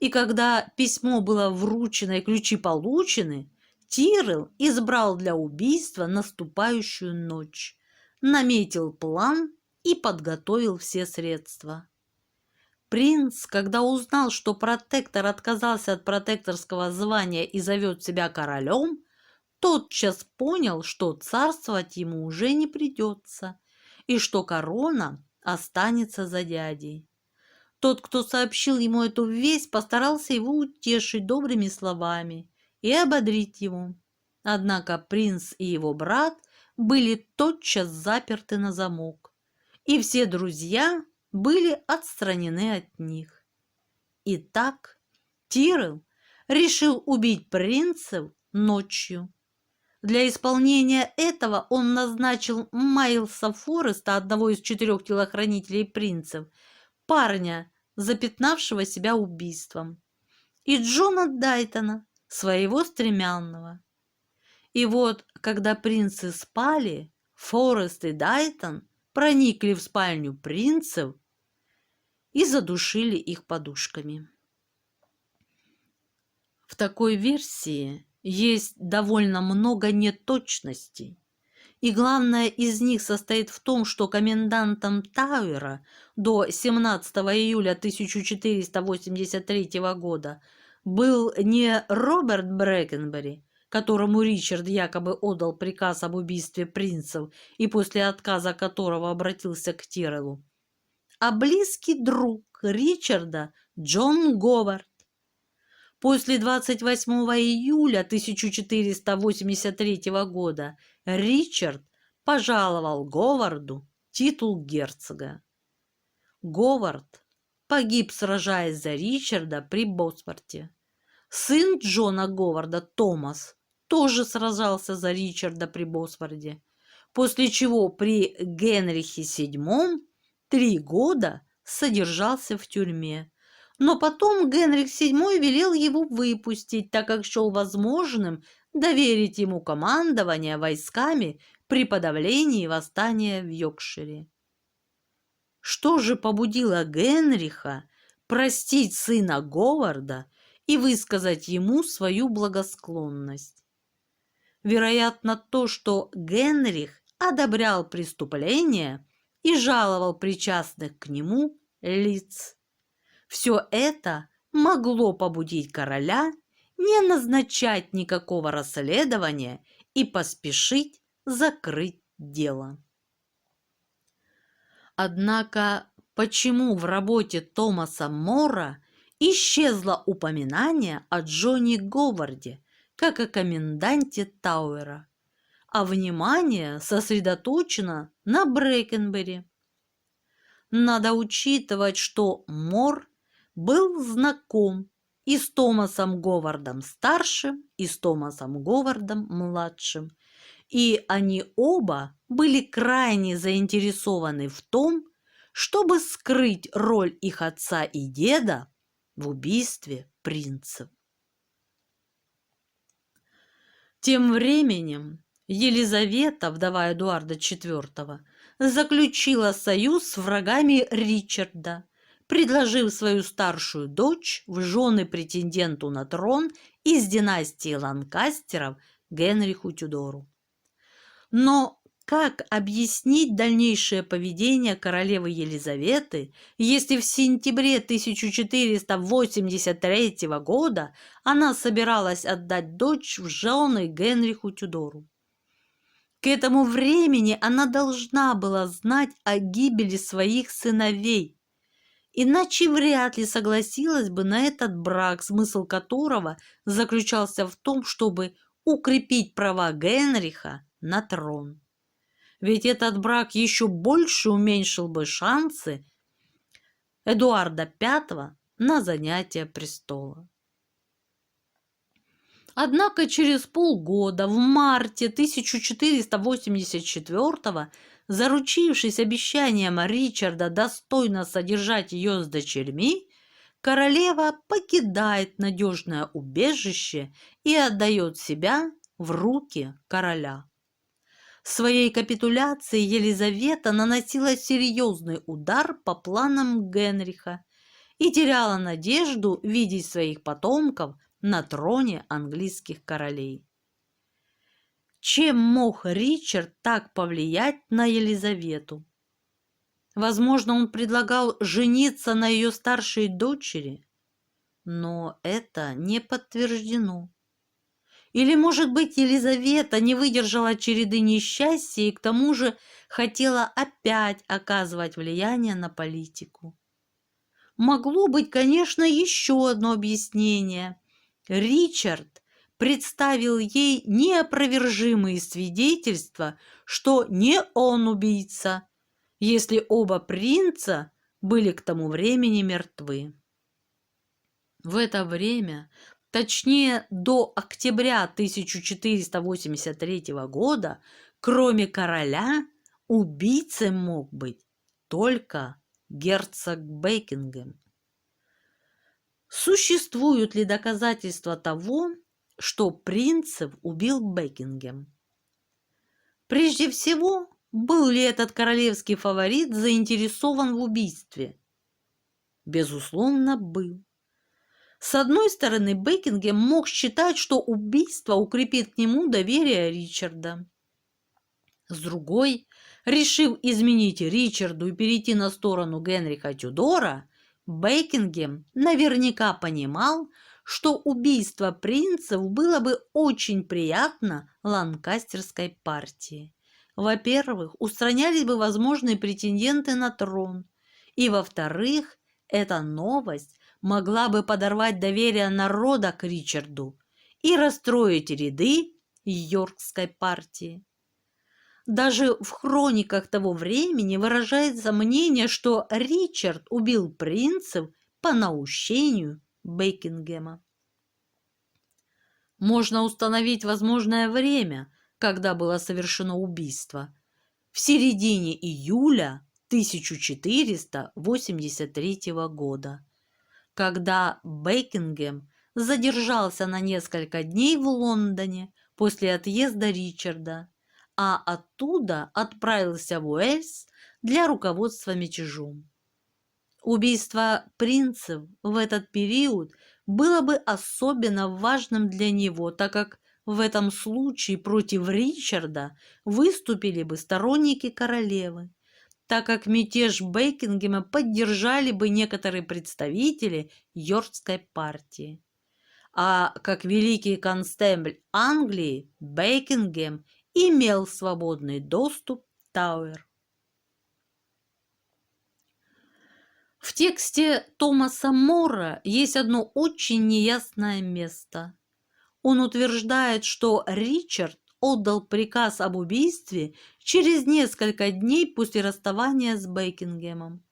И когда письмо было вручено и ключи получены, Тиррелл избрал для убийства наступающую ночь, наметил план и подготовил все средства. Принц, когда узнал, что протектор отказался от протекторского звания и зовет себя королем, тотчас понял, что царствовать ему уже не придется и что корона останется за дядей. Тот, кто сообщил ему эту весть, постарался его утешить добрыми словами и ободрить его. Однако принц и его брат были тотчас заперты на замок, и все друзья были отстранены от них. Итак, Тиррелл решил убить принцев ночью. Для исполнения этого он назначил Майлса Фореста, одного из 4 телохранителей принцев, парня, запятнавшего себя убийством, и Джона Дайтона, своего стремянного. И вот, когда принцы спали, Форест и Дайтон проникли в спальню принцев и задушили их подушками. В такой версии есть довольно много неточностей, и главное из них состоит в том, что комендантом Тауэра до 17 июля 1483 года был не Роберт Брэкенбери, которому Ричард якобы отдал приказ об убийстве принцев и после отказа которого обратился к Тирреллу, а близкий друг Ричарда Джон Говард. После 28 июля 1483 года Ричард пожаловал Говарду титул герцога. Говард погиб, сражаясь за Ричарда при Босфорте. Сын Джона Говарда, Томас, тоже сражался за Ричарда при Босфорде, после чего при Генрихе VII 3 года содержался в тюрьме. Но потом Генрих VII велел его выпустить, так как счел возможным доверить ему командование войсками при подавлении восстания в Йоркшире. Что же побудило Генриха простить сына Говарда и высказать ему свою благосклонность? Вероятно, то, что Генрих одобрял преступления и жаловал причастных к нему лиц. Все это могло побудить короля не назначать никакого расследования и поспешить закрыть дело. Однако, почему в работе Томаса Мора исчезло упоминание о Джоне Говарде, как о коменданте Тауэра, а внимание сосредоточено на Брэкенбери? Надо учитывать, что Мор был знаком и с Томасом Говардом-старшим, и с Томасом Говардом-младшим, и они оба были крайне заинтересованы в том, чтобы скрыть роль их отца и деда в убийстве принцев. Тем временем Елизавета, вдова Эдуарда IV, заключила союз с врагами Ричарда, предложив свою старшую дочь в жены претенденту на трон из династии Ланкастеров Генриху Тюдору. Но как объяснить дальнейшее поведение королевы Елизаветы, если в сентябре 1483 года она собиралась отдать дочь в жены Генриху Тюдору? К этому времени она должна была знать о гибели своих сыновей, иначе вряд ли согласилась бы на этот брак, смысл которого заключался в том, чтобы укрепить права Генриха на трон. Ведь этот брак еще больше уменьшил бы шансы Эдуарда V на занятие престола. Однако через полгода, в марте 1484-го, заручившись обещанием Ричарда достойно содержать ее с дочерьми, королева покидает надежное убежище и отдает себя в руки короля. Своей капитуляцией Елизавета наносила серьезный удар по планам Генриха и теряла надежду видеть своих потомков на троне английских королей. Чем мог Ричард так повлиять на Елизавету? Возможно, он предлагал жениться на ее старшей дочери, но это не подтверждено. Или, может быть, Елизавета не выдержала череды несчастья и к тому же хотела опять оказывать влияние на политику. Могло быть, конечно, еще одно объяснение. Ричард представил ей неопровержимые свидетельства, что не он убийца, если оба принца были к тому времени мертвы. В это время, точнее до октября 1483 года, кроме короля, убийцей мог быть только герцог Бекингем. Существуют ли доказательства того, что принцев убил Бекингем? Прежде всего, был ли этот королевский фаворит заинтересован в убийстве? Безусловно, был. С одной стороны, Бекингем мог считать, что убийство укрепит к нему доверие Ричарда. С другой, решив изменить Ричарду и перейти на сторону Генриха Тюдора, Бекингем наверняка понимал, что убийство принцев было бы очень приятно ланкастерской партии. Во-первых, устранялись бы возможные претенденты на трон, и, во-вторых, эта новость могла бы подорвать доверие народа к Ричарду и расстроить ряды Йоркской партии. Даже в хрониках того времени выражается мнение, что Ричард убил принцев по наущению Бекингема. Можно установить возможное время, когда было совершено убийство. В середине июля 1483 года, когда Бекингем задержался на несколько дней в Лондоне после отъезда Ричарда, а оттуда отправился в Уэльс для руководства мятежом. Убийство принцев в этот период было бы особенно важным для него, так как в этом случае против Ричарда выступили бы сторонники королевы, так как мятеж Бекингема поддержали бы некоторые представители Йоркской партии. А как великий констебль Англии Бекингем имел свободный доступ в Тауэр. В тексте Томаса Мора есть одно очень неясное место. Он утверждает, что Ричард отдал приказ об убийстве через несколько дней после расставания с Бекингемом.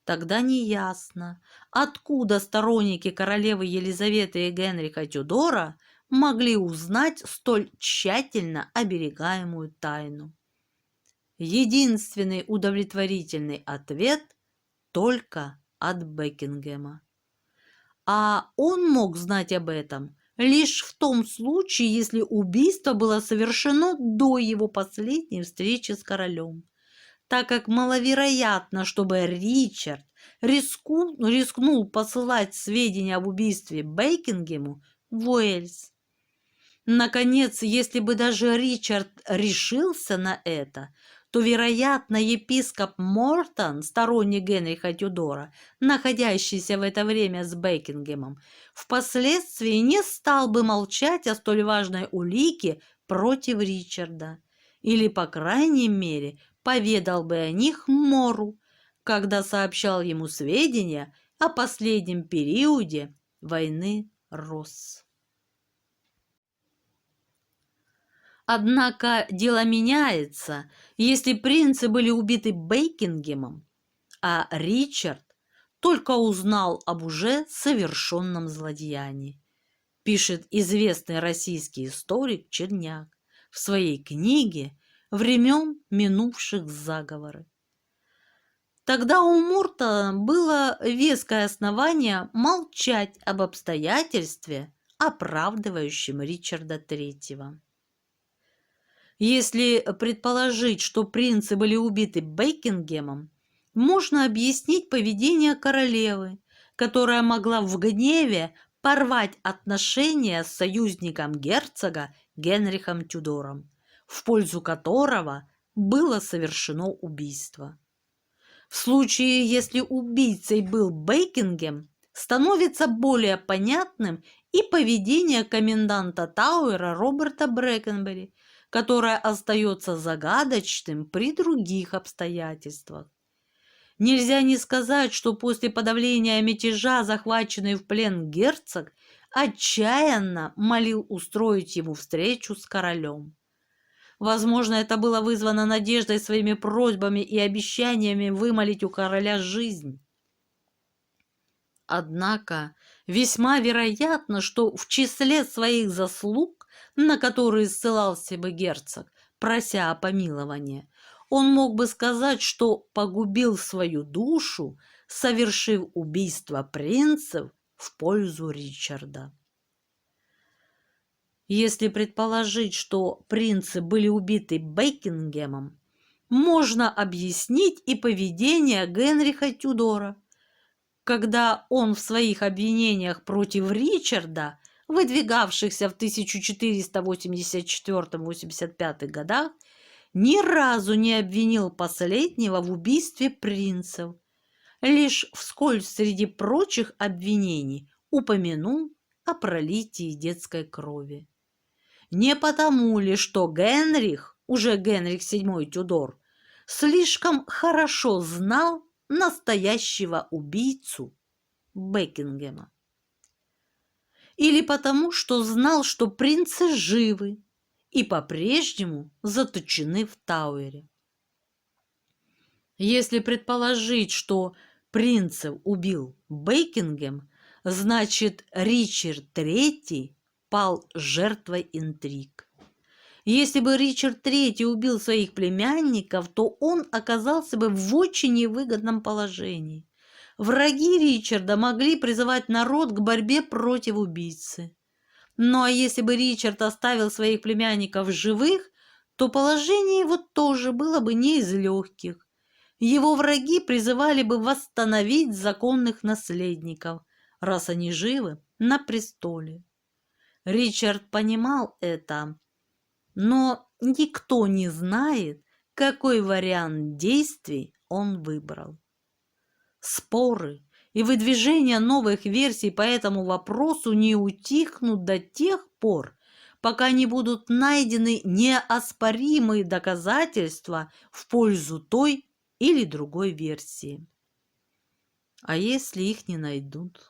Тогда неясно, откуда сторонники королевы Елизаветы и Генриха Тюдора могли узнать столь тщательно оберегаемую тайну. Единственный удовлетворительный ответ только от Бекингема. А он мог знать об этом лишь в том случае, если убийство было совершено до его последней встречи с королем, так как маловероятно, чтобы Ричард рискнул посылать сведения об убийстве Бекингему в Уэльс. Наконец, если бы даже Ричард решился на это, то, вероятно, епископ Мортон, сторонник Генриха Тюдора, находящийся в это время с Бекингемом, впоследствии не стал бы молчать о столь важной улике против Ричарда, или, по крайней мере, поведал бы о них Мору, когда сообщал ему сведения о последнем периоде войны Росс. Однако дело меняется, если принцы были убиты Бекингемом, а Ричард только узнал об уже совершенном злодеянии, пишет известный российский историк Черняк в своей книге «Времен минувших заговоры». Тогда у Мурта было веское основание молчать об обстоятельстве, оправдывающем Ричарда III. Если предположить, что принцы были убиты Бекингемом, можно объяснить поведение королевы, которая могла в гневе порвать отношения с союзником герцога Генрихом Тюдором, в пользу которого было совершено убийство. В случае, если убийцей был Бекингем, становится более понятным и поведение коменданта Тауэра Роберта Брэкенбери, которое остается загадочным при других обстоятельствах. Нельзя не сказать, что после подавления мятежа захваченный в плен герцог отчаянно молил устроить ему встречу с королем. Возможно, это было вызвано надеждой своими просьбами и обещаниями вымолить у короля жизнь. Однако весьма вероятно, что в числе своих заслуг, на которые ссылался бы герцог, прося о помиловании, он мог бы сказать, что погубил свою душу, совершив убийство принцев в пользу Ричарда. Если предположить, что принцы были убиты Бекингемом, можно объяснить и поведение Генриха Тюдора, когда он в своих обвинениях против Ричарда, выдвигавшихся в 1484-85 годах, ни разу не обвинил последнего в убийстве принцев, лишь вскользь среди прочих обвинений упомянул о пролитии детской крови. Не потому ли, что Генрих, уже Генрих VII Тюдор, слишком хорошо знал настоящего убийцу Бекингема? Или потому, что знал, что принцы живы и по-прежнему заточены в Тауэре? Если предположить, что принцев убил Бекингем, значит, Ричард III пал жертвой интриг. Если бы Ричард III убил своих племянников, то он оказался бы в очень невыгодном положении. Враги Ричарда могли призывать народ к борьбе против убийцы. Ну а если бы Ричард оставил своих племянников живых, то положение его тоже было бы не из легких. Его враги призывали бы восстановить законных наследников, раз они живы, на престоле. Ричард понимал это, но никто не знает, какой вариант действий он выбрал. Споры и выдвижение новых версий по этому вопросу не утихнут до тех пор, пока не будут найдены неоспоримые доказательства в пользу той или другой версии. А если их не найдут?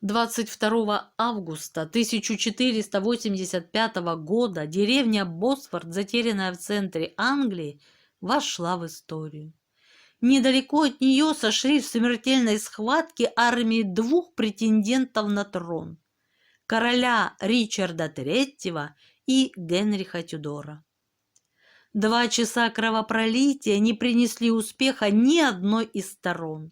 22 августа 1485 года деревня Босфорд, затерянная в центре Англии, вошла в историю. Недалеко от нее сошли в смертельной схватке армии двух претендентов на трон – короля Ричарда III и Генриха Тюдора. 2 часа кровопролития не принесли успеха ни одной из сторон.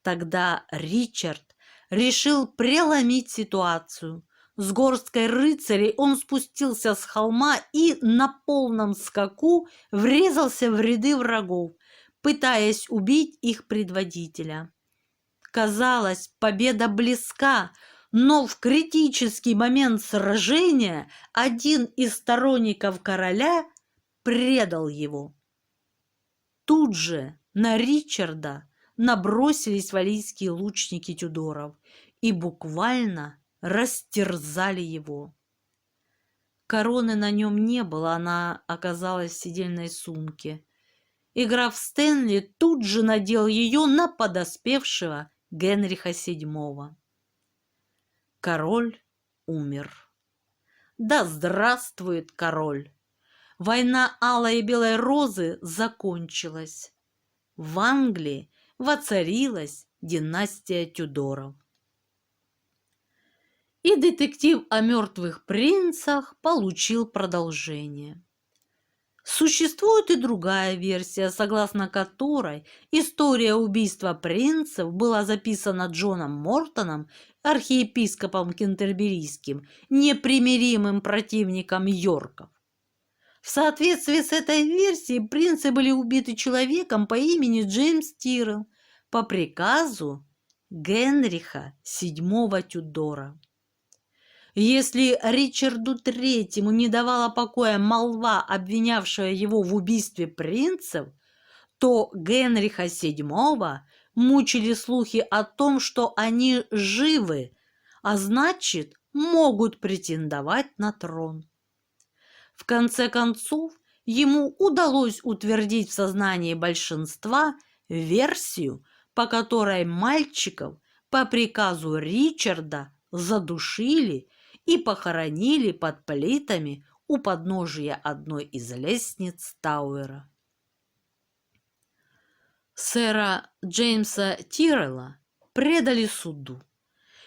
Тогда Ричард решил преломить ситуацию. С горсткой рыцарей он спустился с холма и на полном скаку врезался в ряды врагов, пытаясь убить их предводителя. Казалось, победа близка, но в критический момент сражения один из сторонников короля предал его. Тут же на Ричарда набросились валлийские лучники Тюдоров и буквально растерзали его. Короны на нем не было, она оказалась в седельной сумке, и граф Стэнли тут же надел ее на подоспевшего Генриха VII. Король умер. Да здравствует король! Война алой и белой розы закончилась. В Англии воцарилась династия Тюдоров. И детектив о мертвых принцах получил продолжение. Существует и другая версия, согласно которой история убийства принцев была записана Джоном Мортоном, архиепископом кентерберийским, непримиримым противником Йорков. В соответствии с этой версией принцы были убиты человеком по имени Джеймс Тиррелл по приказу Генриха VII Тюдора. Если Ричарду III не давала покоя молва, обвинявшая его в убийстве принцев, то Генриха VII мучили слухи о том, что они живы, а значит, могут претендовать на трон. В конце концов, ему удалось утвердить в сознании большинства версию, по которой мальчиков по приказу Ричарда задушили и похоронили под плитами у подножия одной из лестниц Тауэра. Сэра Джеймса Тиррелла предали суду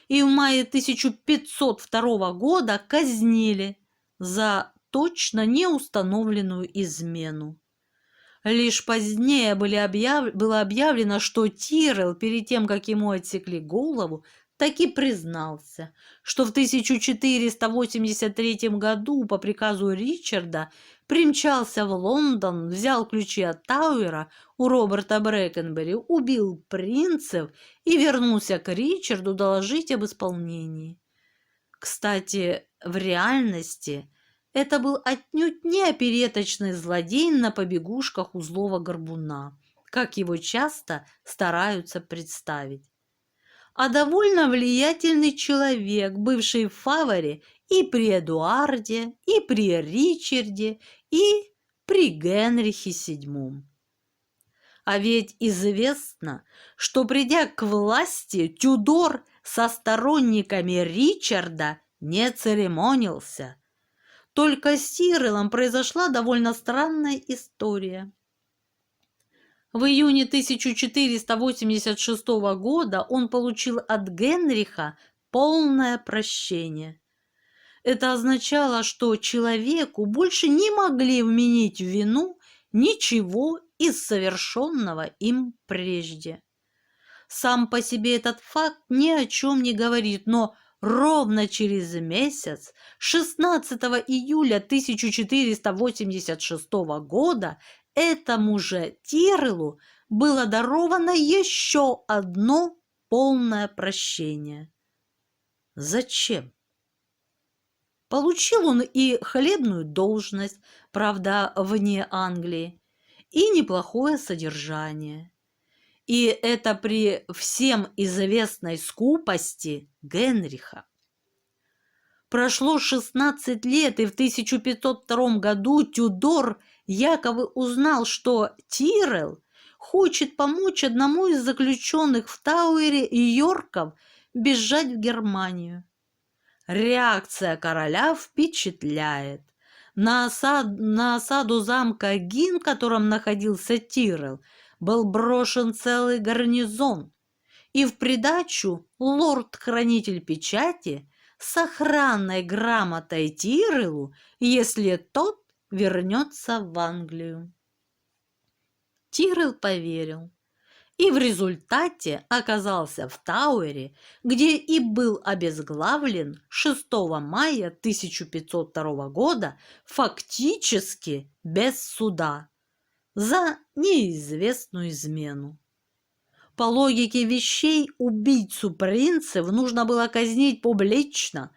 и в мае 1502 года казнили за точно неустановленную измену. Лишь позднее было объявлено, что Тиррелл, перед тем, как ему отсекли голову, таки признался, что в 1483 году по приказу Ричарда примчался в Лондон, взял ключи от Тауэра у Роберта Брэкенбери, убил принцев и вернулся к Ричарду доложить об исполнении. Кстати, в реальности это был отнюдь не опереточный злодей на побегушках у злого горбуна, как его часто стараются представить, а довольно влиятельный человек, бывший в фаворе и при Эдуарде, и при Ричарде, и при Генрихе VII. А ведь известно, что, придя к власти, Тюдор со сторонниками Ричарда не церемонился. Только с Тирреллом произошла довольно странная история. В июне 1486 года он получил от Генриха полное прощение. Это означало, что человеку больше не могли вменить в вину ничего из совершенного им прежде. Сам по себе этот факт ни о чем не говорит, но ровно через месяц, 16 июля 1486 года, этому же Тирреллу было даровано еще одно полное прощение. Зачем? Получил он и хлебную должность, правда, вне Англии, и неплохое содержание. И это при всем известной скупости Генриха. Прошло 16 лет, и в 1502 году Тюдор якобы узнал, что Тиррелл хочет помочь одному из заключенных в Тауэре Йорков бежать в Германию. Реакция короля впечатляет. На осаду замка Гин, в котором находился Тиррелл, был брошен целый гарнизон, и в придачу лорд-хранитель печати с охранной грамотой Тирелу, если тот вернется в Англию. Тирел поверил и в результате оказался в Тауэре, где и был обезглавлен 6 мая 1502 года фактически без суда за неизвестную измену. По логике вещей убийцу принцев нужно было казнить публично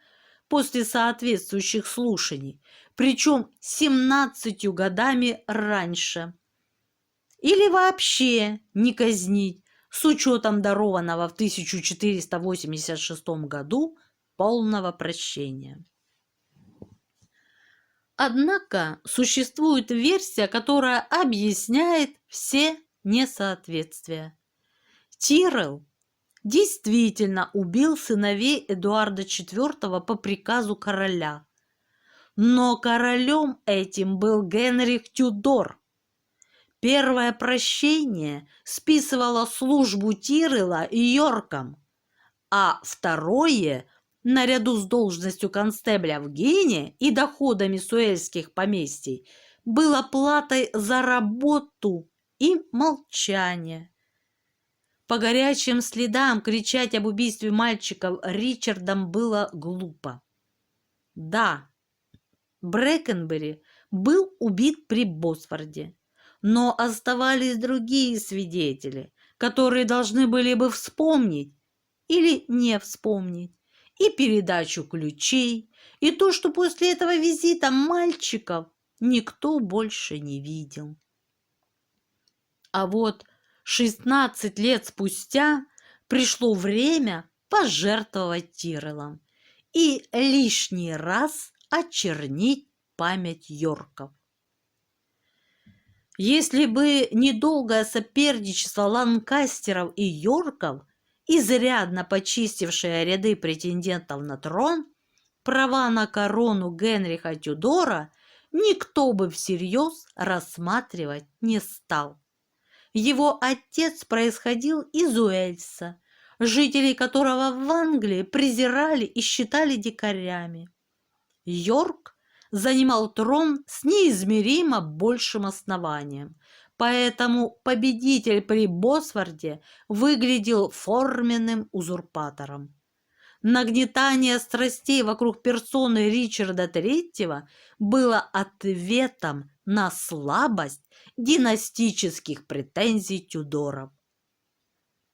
после соответствующих слушаний, причем 17 годами раньше. Или вообще не казнить, с учетом дарованного в 1486 году полного прощения. Однако существует версия, которая объясняет все несоответствия. Тирел действительно убил сыновей Эдуарда IV по приказу короля, но королем этим был Генрих Тюдор. Первое прощение списывало службу Тирела Йорком, а второе, наряду с должностью констебля в Гене и доходами суэльских поместий, было платой за работу и молчание. По горячим следам кричать об убийстве мальчиков Ричардом было глупо. Да, Брэкенбери был убит при Босфорде, но оставались другие свидетели, которые должны были бы вспомнить или не вспомнить и передачу ключей, и то, что после этого визита мальчиков никто больше не видел. А вот 16 лет спустя пришло время пожертвовать Тирелом и лишний раз очернить память Йорков. Если бы недолгое соперничество Ланкастеров и Йорков, изрядно почистившее ряды претендентов на трон, права на корону Генриха Тюдора никто бы всерьез рассматривать не стал. Его отец происходил из Уэльса, жителей которого в Англии презирали и считали дикарями. Йорк занимал трон с неизмеримо большим основанием, поэтому победитель при Босфорде выглядел форменным узурпатором. Нагнетание страстей вокруг персоны Ричарда III было ответом на слабость династических претензий Тюдоров.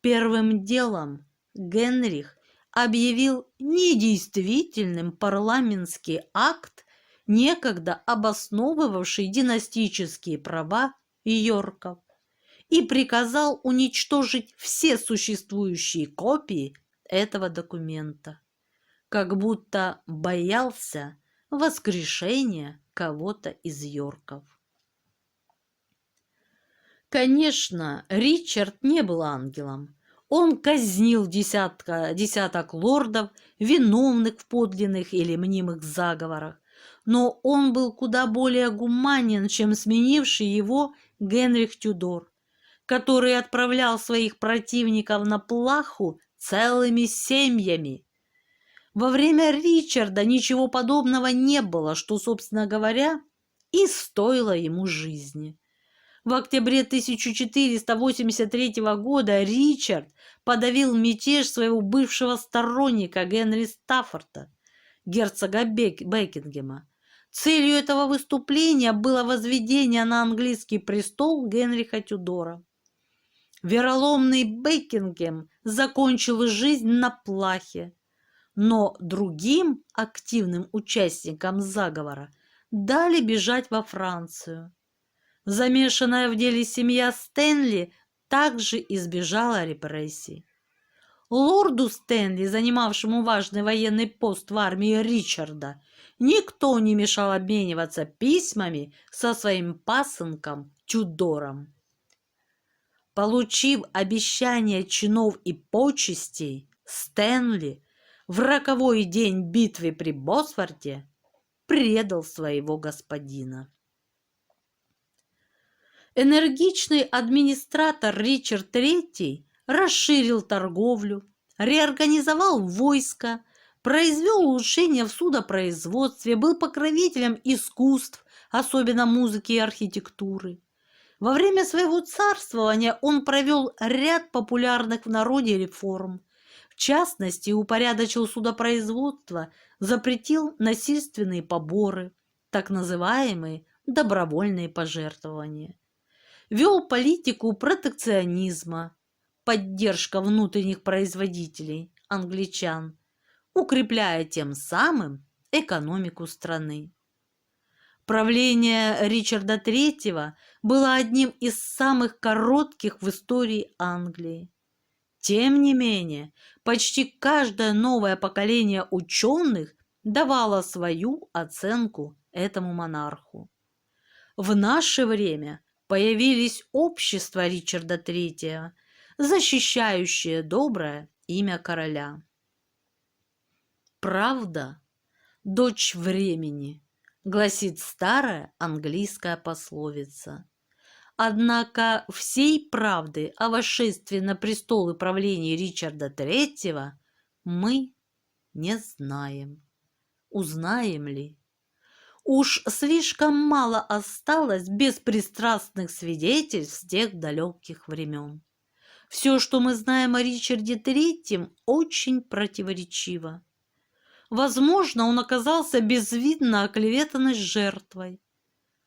Первым делом Генрих объявил недействительным парламентский акт, некогда обосновывавший династические права Йорков, и приказал уничтожить все существующие копии этого документа, как будто боялся воскрешения кого-то из Йорков. Конечно, Ричард не был ангелом. Он казнил десяток лордов, виновных в подлинных или мнимых заговорах, но он был куда более гуманен, чем сменивший его Генрих Тюдор, который отправлял своих противников на плаху целыми семьями. Во время Ричарда ничего подобного не было, что, собственно говоря, и стоило ему жизни. В октябре 1483 года Ричард подавил мятеж своего бывшего сторонника Генри Стаффорда, герцога Бекингема. Целью этого выступления было возведение на английский престол Генриха Тюдора. Вероломный Бекингем закончил жизнь на плахе, но другим активным участникам заговора дали бежать во Францию. Замешанная в деле семья Стэнли также избежала репрессий. Лорду Стэнли, занимавшему важный военный пост в армии Ричарда, никто не мешал обмениваться письмами со своим пасынком Тюдором. Получив обещание чинов и почестей, Стэнли в роковой день битвы при Босфорде предал своего господина. Энергичный администратор Ричард III расширил торговлю, реорганизовал войско, произвел улучшения в судопроизводстве, был покровителем искусств, особенно музыки и архитектуры. Во время своего царствования он провел ряд популярных в народе реформ. В частности, упорядочил судопроизводство, запретил насильственные поборы, так называемые добровольные пожертвования. Вел политику протекционизма, поддержка внутренних производителей, англичан, укрепляя тем самым экономику страны. Правление Ричарда III было одним из самых коротких в истории Англии. Тем не менее, почти каждое новое поколение ученых давало свою оценку этому монарху. В наше время появились общества Ричарда III, защищающие доброе имя короля. «Правда, дочь времени», гласит старая английская пословица. Однако всей правды о восшествии на престол и правлении Ричарда III мы не знаем. Узнаем ли? Уж слишком мало осталось беспристрастных свидетельств тех далеких времен. Все, что мы знаем о Ричарде III, очень противоречиво. Возможно, он оказался безвинно оклеветанной жертвой,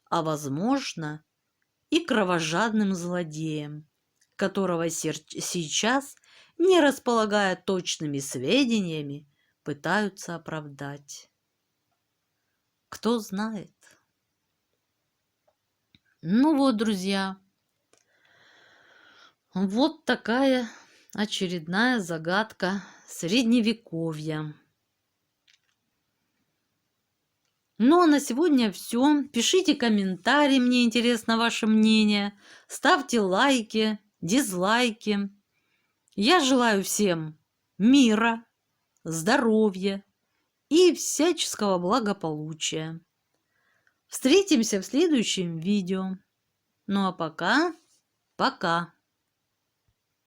а возможно и кровожадным злодеем, которого сейчас, не располагая точными сведениями, пытаются оправдать. Кто знает? Ну вот, друзья, вот такая очередная загадка средневековья. Ну а на сегодня все. Пишите комментарии, мне интересно ваше мнение. Ставьте лайки, дизлайки. Я желаю всем мира, здоровья и всяческого благополучия. Встретимся в следующем видео. Ну а пока.